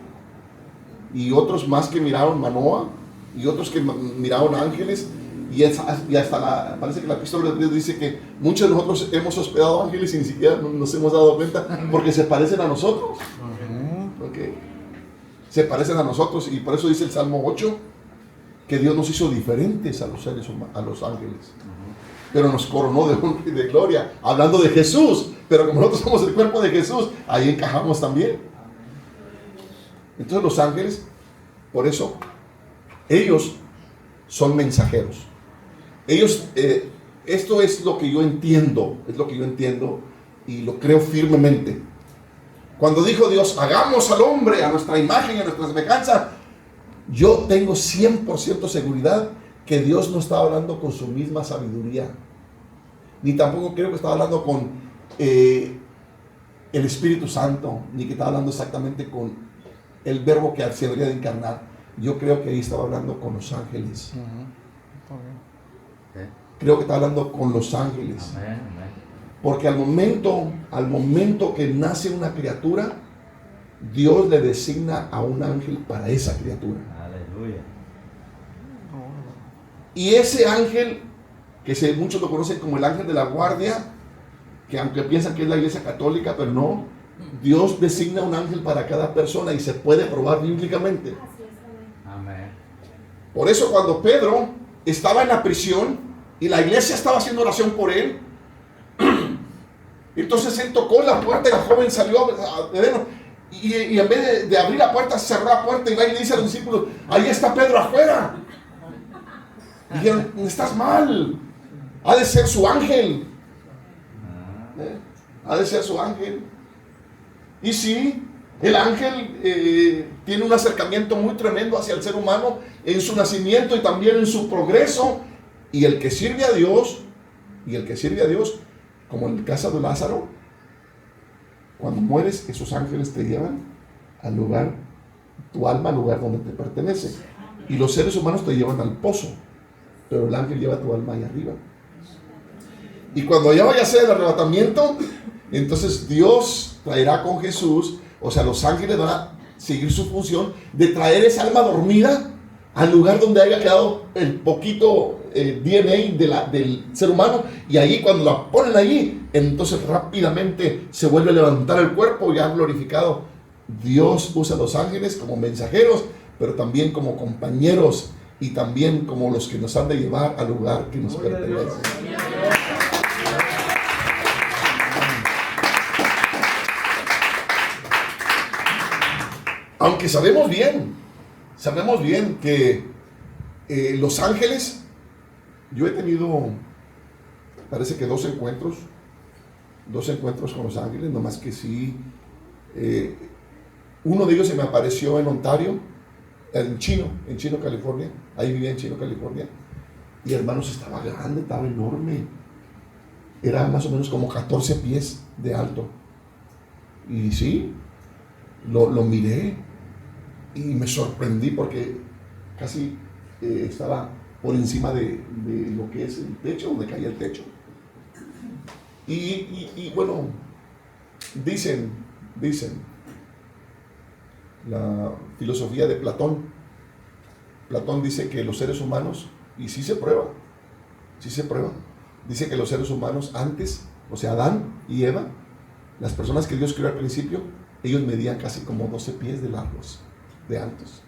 y otros más que miraron Manoa, y otros que miraron ángeles, y hasta parece que la epístola de Dios dice que muchos de nosotros hemos hospedado ángeles y ni siquiera nos hemos dado cuenta, porque se parecen a nosotros. Okay. Se parecen a nosotros, y por eso dice el Salmo 8 que Dios nos hizo diferentes a los seres humanos, a los ángeles. Pero nos coronó de gloria, hablando de Jesús. Pero como nosotros somos el cuerpo de Jesús, ahí encajamos también. Entonces los ángeles, por eso, ellos son mensajeros. Ellos, esto es lo que yo entiendo, y lo creo firmemente. Cuando dijo Dios, hagamos al hombre a nuestra imagen y a nuestra semejanza, yo tengo 100% seguridad que Dios no estaba hablando con su misma sabiduría, ni tampoco creo que estaba hablando con el Espíritu Santo, ni que estaba hablando exactamente con el verbo que se debería de encarnar. Yo creo que ahí estaba hablando con los ángeles. Creo que estaba hablando con los ángeles. Porque al momento que nace una criatura, Dios le designa a un ángel para esa criatura. Aleluya. Y ese ángel, que muchos lo conocen como el ángel de la guardia, que aunque piensan que es la iglesia católica, pero no, Dios designa un ángel para cada persona y se puede probar bíblicamente. Amén. Por eso cuando Pedro estaba en la prisión y la iglesia estaba haciendo oración por él, entonces él tocó la puerta y la joven salió y en vez de abrir la puerta, cerró la puerta y va y le dice a los discípulos, ahí está Pedro afuera. Y dijeron, estás mal, ha de ser su ángel. Ha de ser su ángel. Y sí, el ángel tiene un acercamiento muy tremendo hacia el ser humano en su nacimiento y también en su progreso, Y el que sirve a Dios, como en el caso de Lázaro, cuando mueres, esos ángeles te llevan al lugar, tu alma al lugar donde te pertenece. Y los seres humanos te llevan al pozo, pero el ángel lleva tu alma ahí arriba. Y cuando ya vaya a ser el arrebatamiento, entonces Dios traerá con Jesús, o sea, los ángeles van a seguir su función de traer esa alma dormida al lugar donde haya quedado el poquito DNA del ser humano, y ahí cuando la ponen allí, entonces rápidamente se vuelve a levantar el cuerpo ya glorificado. Dios usa a los ángeles como mensajeros, pero también como compañeros y también como los que nos han de llevar al lugar que nos pertenece. Aunque sabemos bien que los ángeles, yo he tenido, parece que dos encuentros con los ángeles, nomás que sí, uno de ellos se me apareció en Ontario, en Chino, California. Ahí vivía en Chino, California. Y hermanos, estaba grande, estaba enorme. Era más o menos como 14 pies de alto. Y sí, lo miré y me sorprendí porque casi estaba por encima de lo que es el techo, donde caía el techo. Y bueno, dicen la filosofía de Platón. Platón dice que los seres humanos, y sí se prueba, dice que los seres humanos antes, o sea, Adán y Eva, las personas que Dios creó al principio, ellos medían casi como 12 pies de largos, de altos.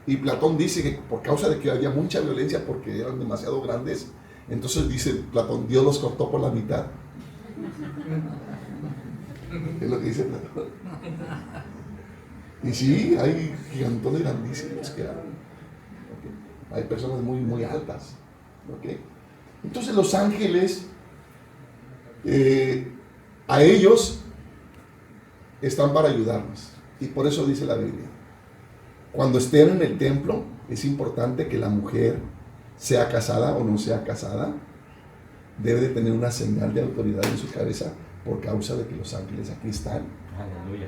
Y Platón dice que por causa de que había mucha violencia, porque eran demasiado grandes, entonces dice Platón, Dios los cortó por la mitad. Es lo que dice Platón. Y sí, hay gigantones grandísimos que eran. Hay personas muy, muy altas. ¿Okay? Entonces los ángeles, a ellos están para ayudarnos. Y por eso dice la Biblia, cuando estén en el templo, es importante que la mujer, sea casada o no sea casada, debe de tener una señal de autoridad en su cabeza por causa de que los ángeles aquí están. Aleluya.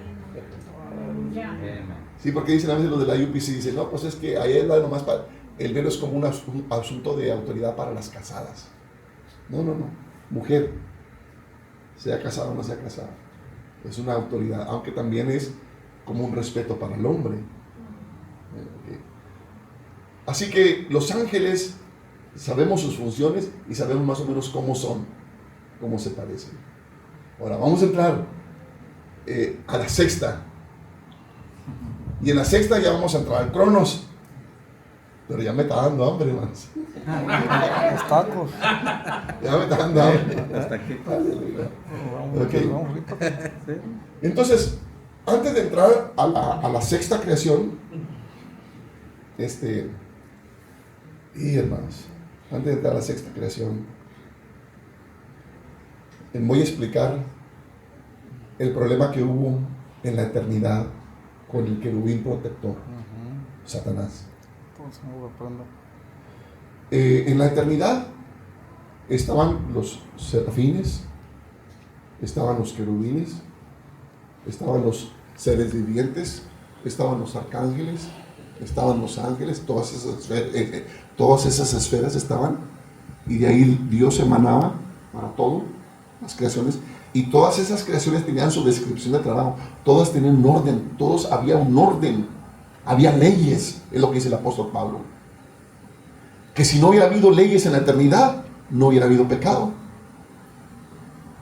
Sí, porque dicen a veces los de la UPC, dicen, no, pues es que ahí es la nomás para, el velo es como un asunto de autoridad para las casadas. No, mujer, sea casada o no sea casada, es una autoridad, aunque también es como un respeto para el hombre. Okay. Así que los ángeles, sabemos sus funciones y sabemos más o menos cómo son, cómo se parecen. Ahora vamos a entrar a la sexta. Y en la sexta ya vamos a entrar al Cronos. Pero ya me está dando hambre, hermanos. Los tacos. Ya me está dando hambre. Hasta aquí. Okay. Entonces, antes de entrar a la sexta creación, hermanos, antes de entrar a la sexta creación, voy a explicar el problema que hubo en la eternidad con el querubín protector, Satanás. En la eternidad estaban los serafines, estaban los querubines, estaban los seres vivientes, estaban los arcángeles, estaban los ángeles, todas esas esferas estaban, y de ahí Dios emanaba para todo, las creaciones, y todas esas creaciones tenían su descripción de trabajo, todas tenían un orden, todos había un orden, había leyes, es lo que dice el apóstol Pablo, que si no hubiera habido leyes en la eternidad, no hubiera habido pecado,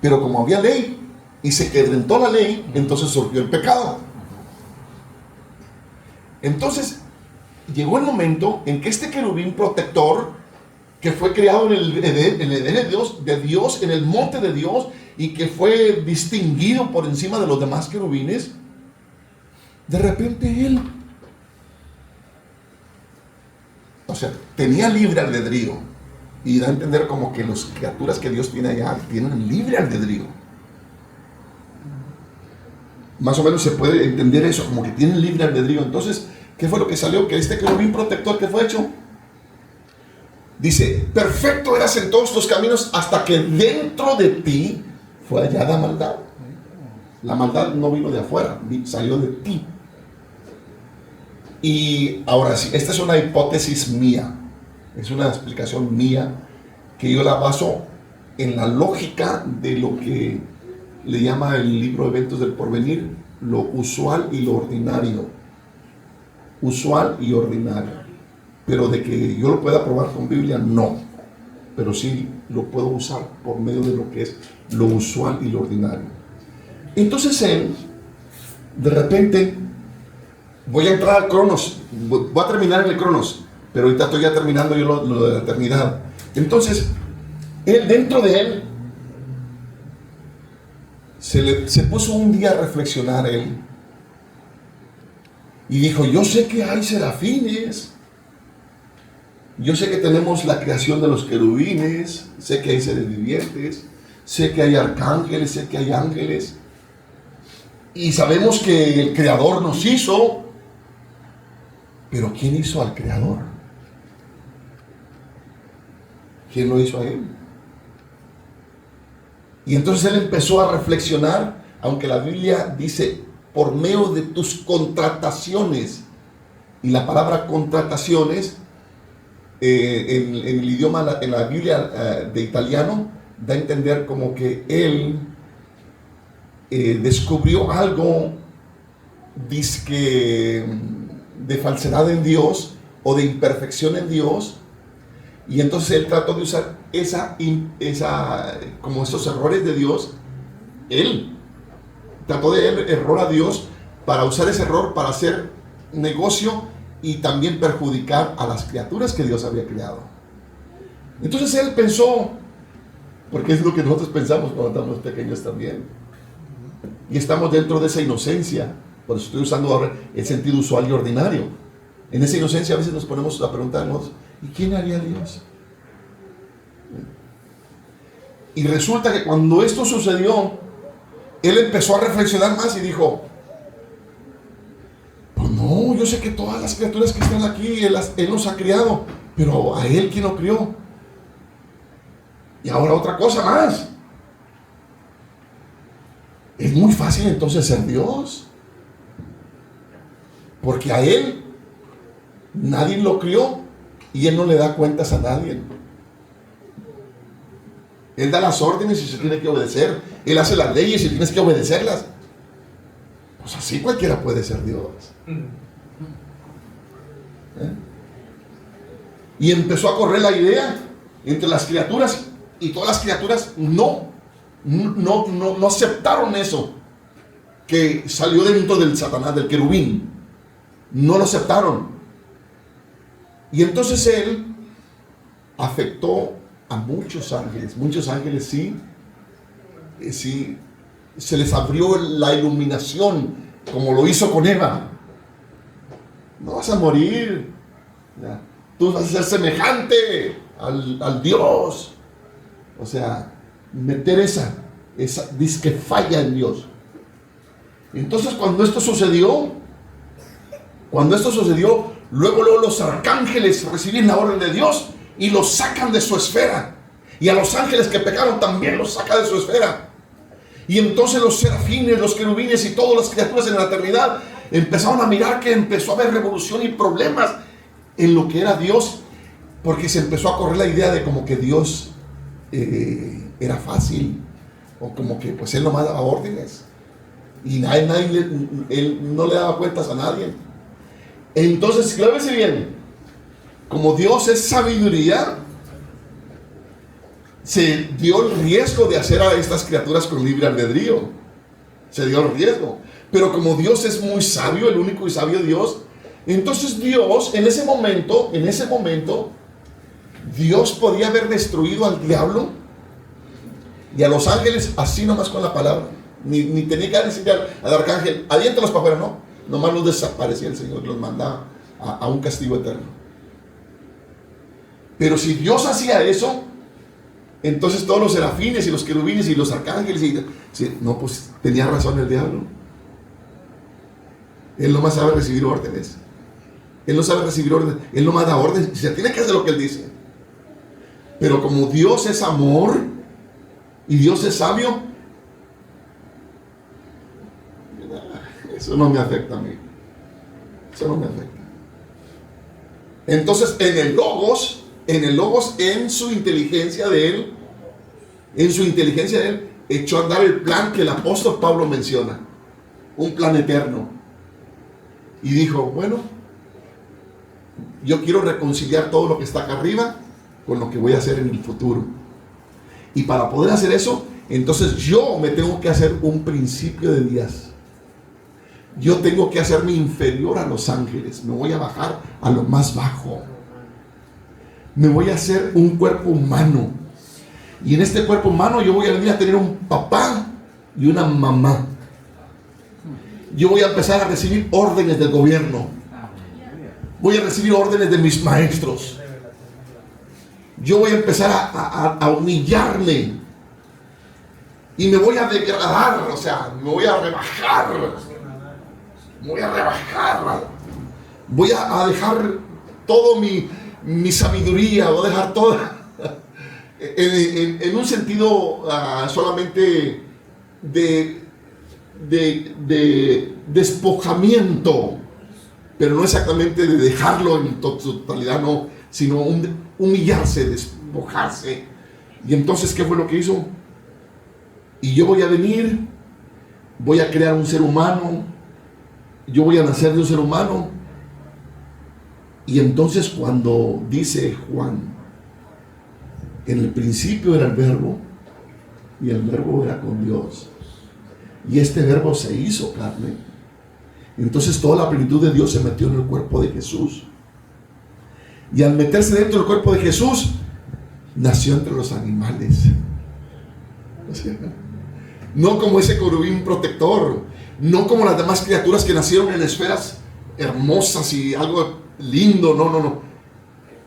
pero como había ley, y se quebrantó la ley, entonces surgió el pecado. Entonces, llegó el momento en que este querubín protector, que fue creado en el Edén de Dios, en el monte de Dios, y que fue distinguido por encima de los demás querubines, de repente él, o sea, tenía libre albedrío, y da a entender como que las criaturas que Dios tiene allá tienen libre albedrío. Más o menos se puede entender eso, como que tienen libre albedrío. Entonces, ¿qué fue lo que salió? Que este querubín protector que fue hecho, Dice, perfecto eras en todos tus caminos hasta que dentro de ti fue hallada maldad. La maldad no vino de afuera, salió de ti. Y ahora sí, esta es una hipótesis mía, es una explicación mía que yo la baso en la lógica de lo que le llama el libro Eventos del Porvenir, lo usual y lo ordinario. Usual y ordinario. Pero de que yo lo pueda probar con Biblia, no. Pero sí lo puedo usar por medio de lo que es lo usual y lo ordinario. Entonces él, de repente, voy a entrar al Cronos, voy a terminar en el Cronos, pero ahorita estoy ya terminando yo lo de la eternidad. Entonces, él, dentro de él, se puso un día a reflexionar él, y dijo, yo sé que hay serafines, yo sé que tenemos la creación de los querubines, sé que hay seres vivientes, sé que hay arcángeles, sé que hay ángeles, y sabemos que el Creador nos hizo, pero ¿quién hizo al Creador? ¿Quién lo hizo a él? Y entonces él empezó a reflexionar, aunque la Biblia dice, por medio de tus contrataciones, y la palabra contrataciones, en el idioma, en la Biblia de italiano, da a entender como que él descubrió algo dizque de falsedad en Dios o de imperfección en Dios, y entonces él trató de usar como esos errores de Dios. Él trató de error a Dios para usar ese error para hacer negocio y también perjudicar a las criaturas que Dios había creado. Entonces él pensó, porque es lo que nosotros pensamos cuando estamos pequeños también, y estamos dentro de esa inocencia. Por eso estoy usando ahora el sentido usual y ordinario. En esa inocencia a veces nos ponemos a preguntarnos, ¿y quién haría Dios? Y resulta que cuando esto sucedió, él empezó a reflexionar más y dijo, pues no, yo sé que todas las criaturas que están aquí, él los ha criado, pero a él, ¿quién lo crió? Y ahora otra cosa más. Es muy fácil entonces ser Dios, porque a él nadie lo crió y él no le da cuentas a nadie. Él da las órdenes y se tiene que obedecer. Él hace las leyes y tienes que obedecerlas. Pues así cualquiera puede ser Dios. Y empezó a correr la idea entre las criaturas, y todas las criaturas no aceptaron eso que salió dentro del Satanás, del querubín. No lo aceptaron. Y entonces él afectó a muchos ángeles. Muchos ángeles sí, se les abrió la iluminación, como lo hizo con Eva. No vas a morir, tú vas a ser semejante al Dios. O sea, meter esa dice que falla en Dios. Entonces cuando esto sucedió, luego los arcángeles reciben la orden de Dios y los sacan de su esfera. Y a los ángeles que pecaron también los saca de su esfera. Y entonces los serafines, los querubines y todas las criaturas en la eternidad empezaron a mirar que empezó a haber revolución y problemas en lo que era Dios, porque se empezó a correr la idea de como que Dios era fácil, o como que pues él nomás daba órdenes y él no le daba cuentas a nadie. Entonces, clávese bien, como Dios es sabiduría, se dio el riesgo de hacer a estas criaturas con libre albedrío. Se dio el riesgo. Pero como Dios es muy sabio, el único y sabio Dios, entonces Dios, en ese momento, Dios podía haber destruido al diablo y a los ángeles así nomás con la palabra. Ni tenía que decirle al arcángel, aviéntalos para afuera, no. Nomás los desaparecía el Señor, los mandaba a un castigo eterno. Pero si Dios hacía eso, entonces todos los serafines y los querubines y los arcángeles, no, pues tenía razón el diablo. Él nomás sabe recibir órdenes. Él no sabe recibir órdenes. Él nomás da órdenes y se tiene que hacer lo que él dice. Pero como Dios es amor y Dios es sabio, eso no me afecta a mí. Eso no me afecta. Entonces, en el Logos, en su inteligencia de él, echó a andar el plan que el apóstol Pablo menciona, un plan eterno. Y dijo, bueno, yo quiero reconciliar todo lo que está acá arriba con lo que voy a hacer en el futuro. Y para poder hacer eso, entonces yo me tengo que hacer un principio de días. Yo tengo que hacerme inferior a los ángeles. Me voy a bajar a lo más bajo. Me voy a hacer un cuerpo humano. Y en este cuerpo humano yo voy a venir a tener un papá y una mamá. Yo voy a empezar a recibir órdenes del gobierno. Voy a recibir órdenes de mis maestros. Yo voy a empezar a humillarme. Y me voy a degradar, o sea, me voy a rebajar. Voy a rebajar. Voy a dejar todo mi sabiduría. Voy a dejar toda en un sentido solamente de despojamiento, pero no exactamente de dejarlo en totalidad, no, sino humillarse, despojarse. Y entonces, ¿qué fue lo que hizo? Y yo voy a venir, voy a crear un ser humano, yo voy a nacer de un ser humano. Y entonces, cuando dice Juan, en el principio era el verbo, y el verbo era con Dios, y este verbo se hizo carne, entonces toda la plenitud de Dios se metió en el cuerpo de Jesús. Y al meterse dentro del cuerpo de Jesús, nació entre los animales. O sea, no como ese querubín protector, no como las demás criaturas que nacieron en esferas hermosas y algo lindo, no.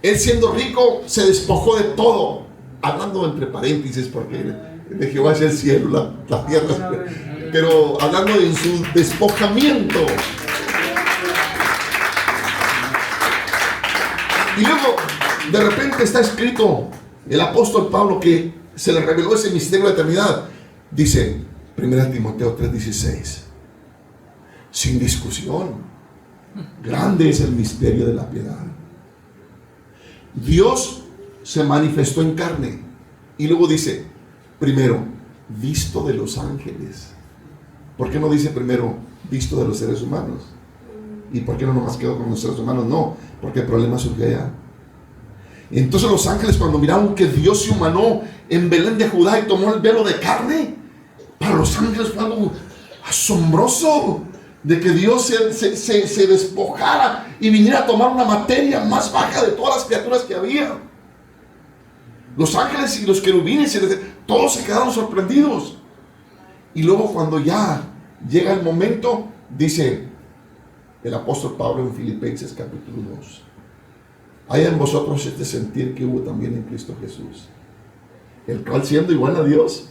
Él, siendo rico, se despojó de todo, hablando entre paréntesis, porque de Jehová es el cielo, la tierra, pero hablando de su despojamiento. Y luego, de repente está escrito, el apóstol Pablo, que se le reveló ese misterio de eternidad, dice, 1 Timoteo 3:16, sin discusión, grande es el misterio de la piedad. Dios se manifestó en carne. Y luego dice, primero, visto de los ángeles. ¿Por qué no dice primero, visto de los seres humanos? ¿Y por qué no nomás quedó con los seres humanos? No, porque el problema surge allá. Entonces los ángeles, cuando miraron que Dios se humanó en Belén de Judá y tomó el velo de carne, para los ángeles fue algo asombroso, de que Dios se despojara y viniera a tomar una materia más baja de todas las criaturas que había. Los ángeles y los querubines, todos se quedaron sorprendidos. Y luego, cuando ya llega el momento, dice el apóstol Pablo en Filipenses capítulo 2, hay en vosotros este sentir que hubo también en Cristo Jesús, el cual, siendo igual a Dios,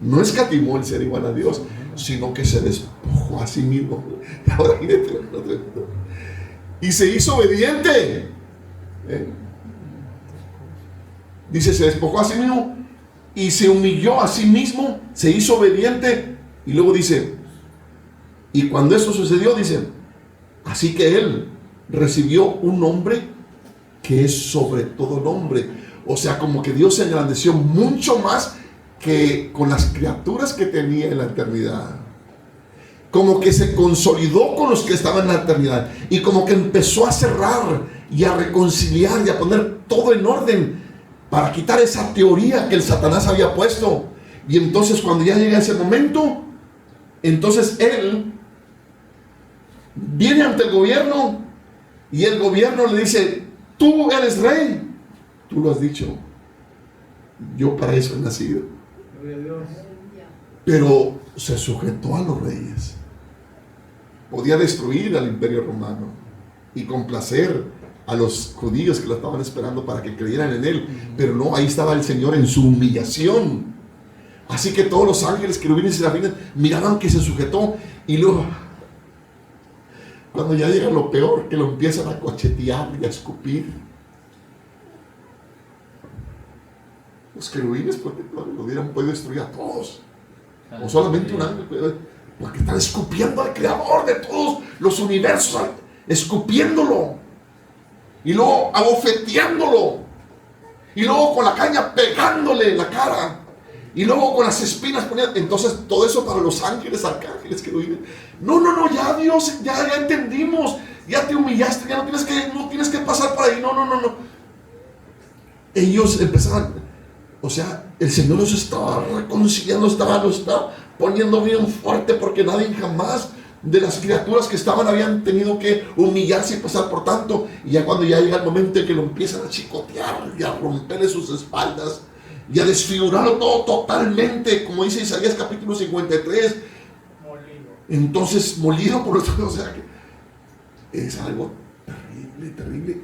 no escatimó el ser igual a Dios, sino que se despojó a sí mismo. Ahora, y se hizo obediente. Dice, se despojó a sí mismo y se humilló a sí mismo, se hizo obediente. Y luego dice, y cuando eso sucedió, dice, así que él recibió un nombre que es sobre todo nombre. O sea, como que Dios se engrandeció mucho más que con las criaturas que tenía en la eternidad. Como que se consolidó con los que estaban en la eternidad, y como que empezó a cerrar y a reconciliar y a poner todo en orden para quitar esa teoría que el Satanás había puesto. Y entonces, cuando ya llega ese momento, entonces él viene ante el gobierno, y el gobierno le dice, tú eres rey, tú lo has dicho, yo para eso he nacido. Pero se sujetó a los reyes. Podía destruir al imperio romano y complacer a los judíos que lo estaban esperando para que creyeran en él, pero no, ahí estaba el Señor en su humillación. Así que todos los ángeles, querubines y serafines miraban que se sujetó, y luego, cuando ya llega lo peor, que lo empiezan a cochetear y a escupir, Los querubines porque lo hubieran podido destruir a todos. O solamente un ángel, porque están escupiendo al creador de todos los universos, escupiéndolo, y luego abofeteándolo, y luego con la caña pegándole la cara, y luego con las espinas poniendo. Entonces todo eso para los ángeles, arcángeles, querubines. No, ya Dios, ya entendimos, ya te humillaste, ya no tienes que pasar por ahí. No. Ellos empezaron, o sea, el Señor los estaba reconciliando, lo estaba poniendo bien fuerte, porque nadie jamás de las criaturas que habían tenido que humillarse y pasar por tanto. Y ya cuando ya llega el momento en que lo empiezan a chicotear y a romperle sus espaldas y a desfigurarlo todo totalmente, como dice Isaías capítulo 53, entonces molido por los, o sea, que es algo terrible.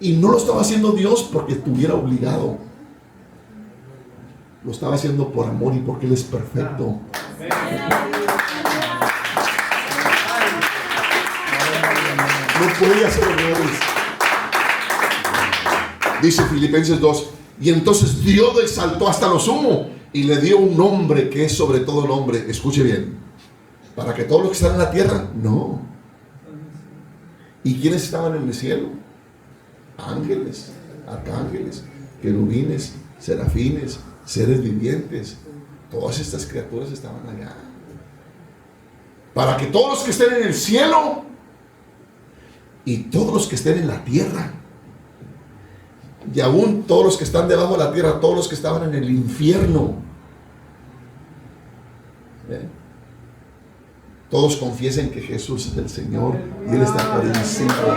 Y no lo estaba haciendo Dios porque estuviera obligado. Lo estaba haciendo por amor y porque Él es perfecto. No podía hacer errores. Dice Filipenses 2: y entonces Dios lo exaltó hasta lo sumo y le dio un nombre que es sobre todo nombre. Escuche bien. Para que todos los que están en la tierra, no. ¿Y quiénes estaban en el cielo? Ángeles, arcángeles, querubines, serafines, seres vivientes. Todas estas criaturas estaban allá. Para que todos los que estén en el cielo y todos los que estén en la tierra, y aún todos los que están debajo de la tierra, todos los que estaban en el infierno, todos confiesen que Jesús es el Señor y Él está por encima de todo.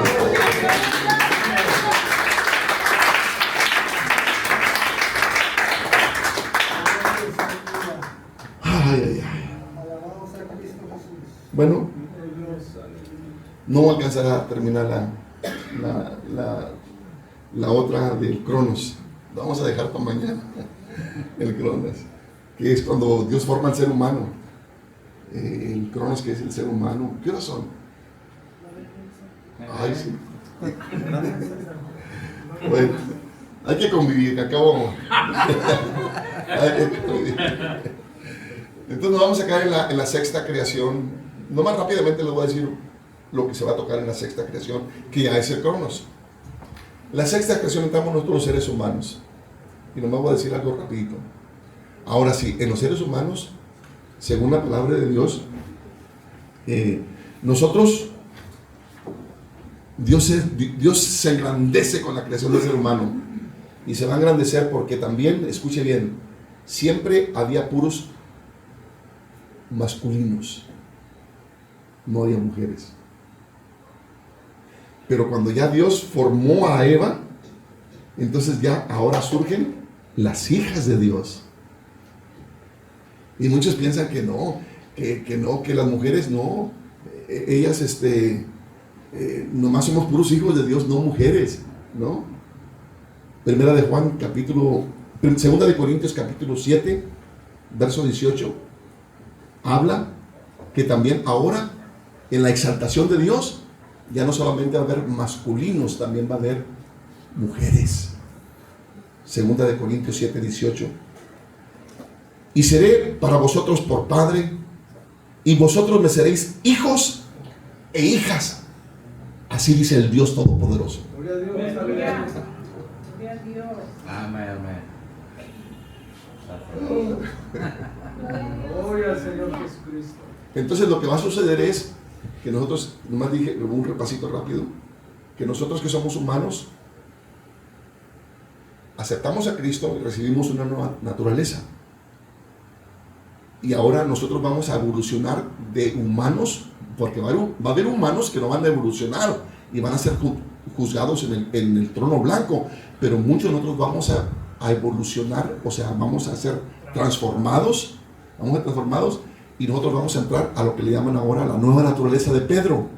Ay. Bueno, no alcanzará a terminar la otra del Cronos. Vamos a dejar para mañana el Cronos, que es cuando Dios forma al ser humano. El Cronos, que es el ser humano. ¿Qué horas son? Ay, sí. Bueno, hay que convivir, que acabo. Hay que convivir. Entonces nos vamos a quedar en la sexta creación. Nomás rápidamente les voy a decir lo que se va a tocar en la sexta creación, que ya es el Cronos. La sexta creación entramos nosotros los seres humanos. Y nomás voy a decir algo rapidito. Ahora sí, en los seres humanos, según la palabra de Dios, nosotros, Dios se engrandece con la creación del ser humano. Y se va a engrandecer porque también, escuche bien, siempre había puros masculinos, no había mujeres. Pero cuando ya Dios formó a Eva, entonces ya ahora surgen las hijas de Dios. Y muchos piensan que no, que las mujeres no, ellas nomás somos puros hijos de Dios, no mujeres, ¿no? Primera de Juan, segunda de Corintios capítulo 7, verso 18, habla que también ahora en la exaltación de Dios ya no solamente va a haber masculinos, también va a haber mujeres. Segunda de Corintios 7, 18. Y seré para vosotros por padre, y vosotros me seréis hijos e hijas. Así dice el Dios Todopoderoso. Gloria a Dios. Gloria a Dios. Amén. Gloria al Señor Jesucristo. Entonces lo que va a suceder es que nosotros, nomás dije un repasito rápido, que nosotros que somos humanos aceptamos a Cristo y recibimos una nueva naturaleza. Y ahora nosotros vamos a evolucionar de humanos, porque va a haber humanos que no van a evolucionar y van a ser juzgados en el trono blanco, pero muchos de nosotros vamos a evolucionar, o sea, vamos a ser transformados, y nosotros vamos a entrar a lo que le llaman ahora la nueva naturaleza de Pedro.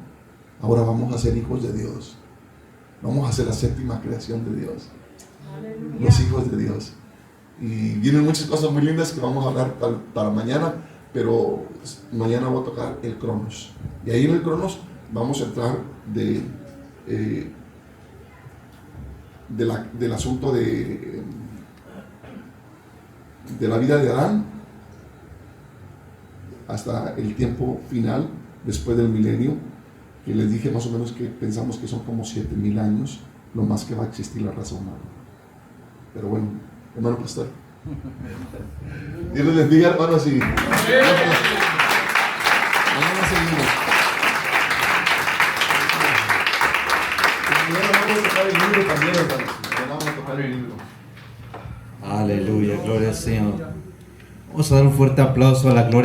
Ahora vamos a ser hijos de Dios, vamos a ser la séptima creación de Dios, los hijos de Dios. Y vienen muchas cosas muy lindas que vamos a hablar para mañana, pero mañana voy a tocar el Cronos. Y ahí en el Cronos vamos a entrar del asunto de la vida de Adán hasta el tiempo final, después del milenio, que les dije más o menos que pensamos que son como 7,000 años, lo más que va a existir la raza humana. Pero bueno, hermano pastor, Dios les bendiga, hermanos, y mañana seguimos. Mañana vamos a tocar el libro también, hermanos. Mañana vamos a tocar el libro. Aleluya, gloria al Señor. Vamos a dar un fuerte aplauso a la gloria.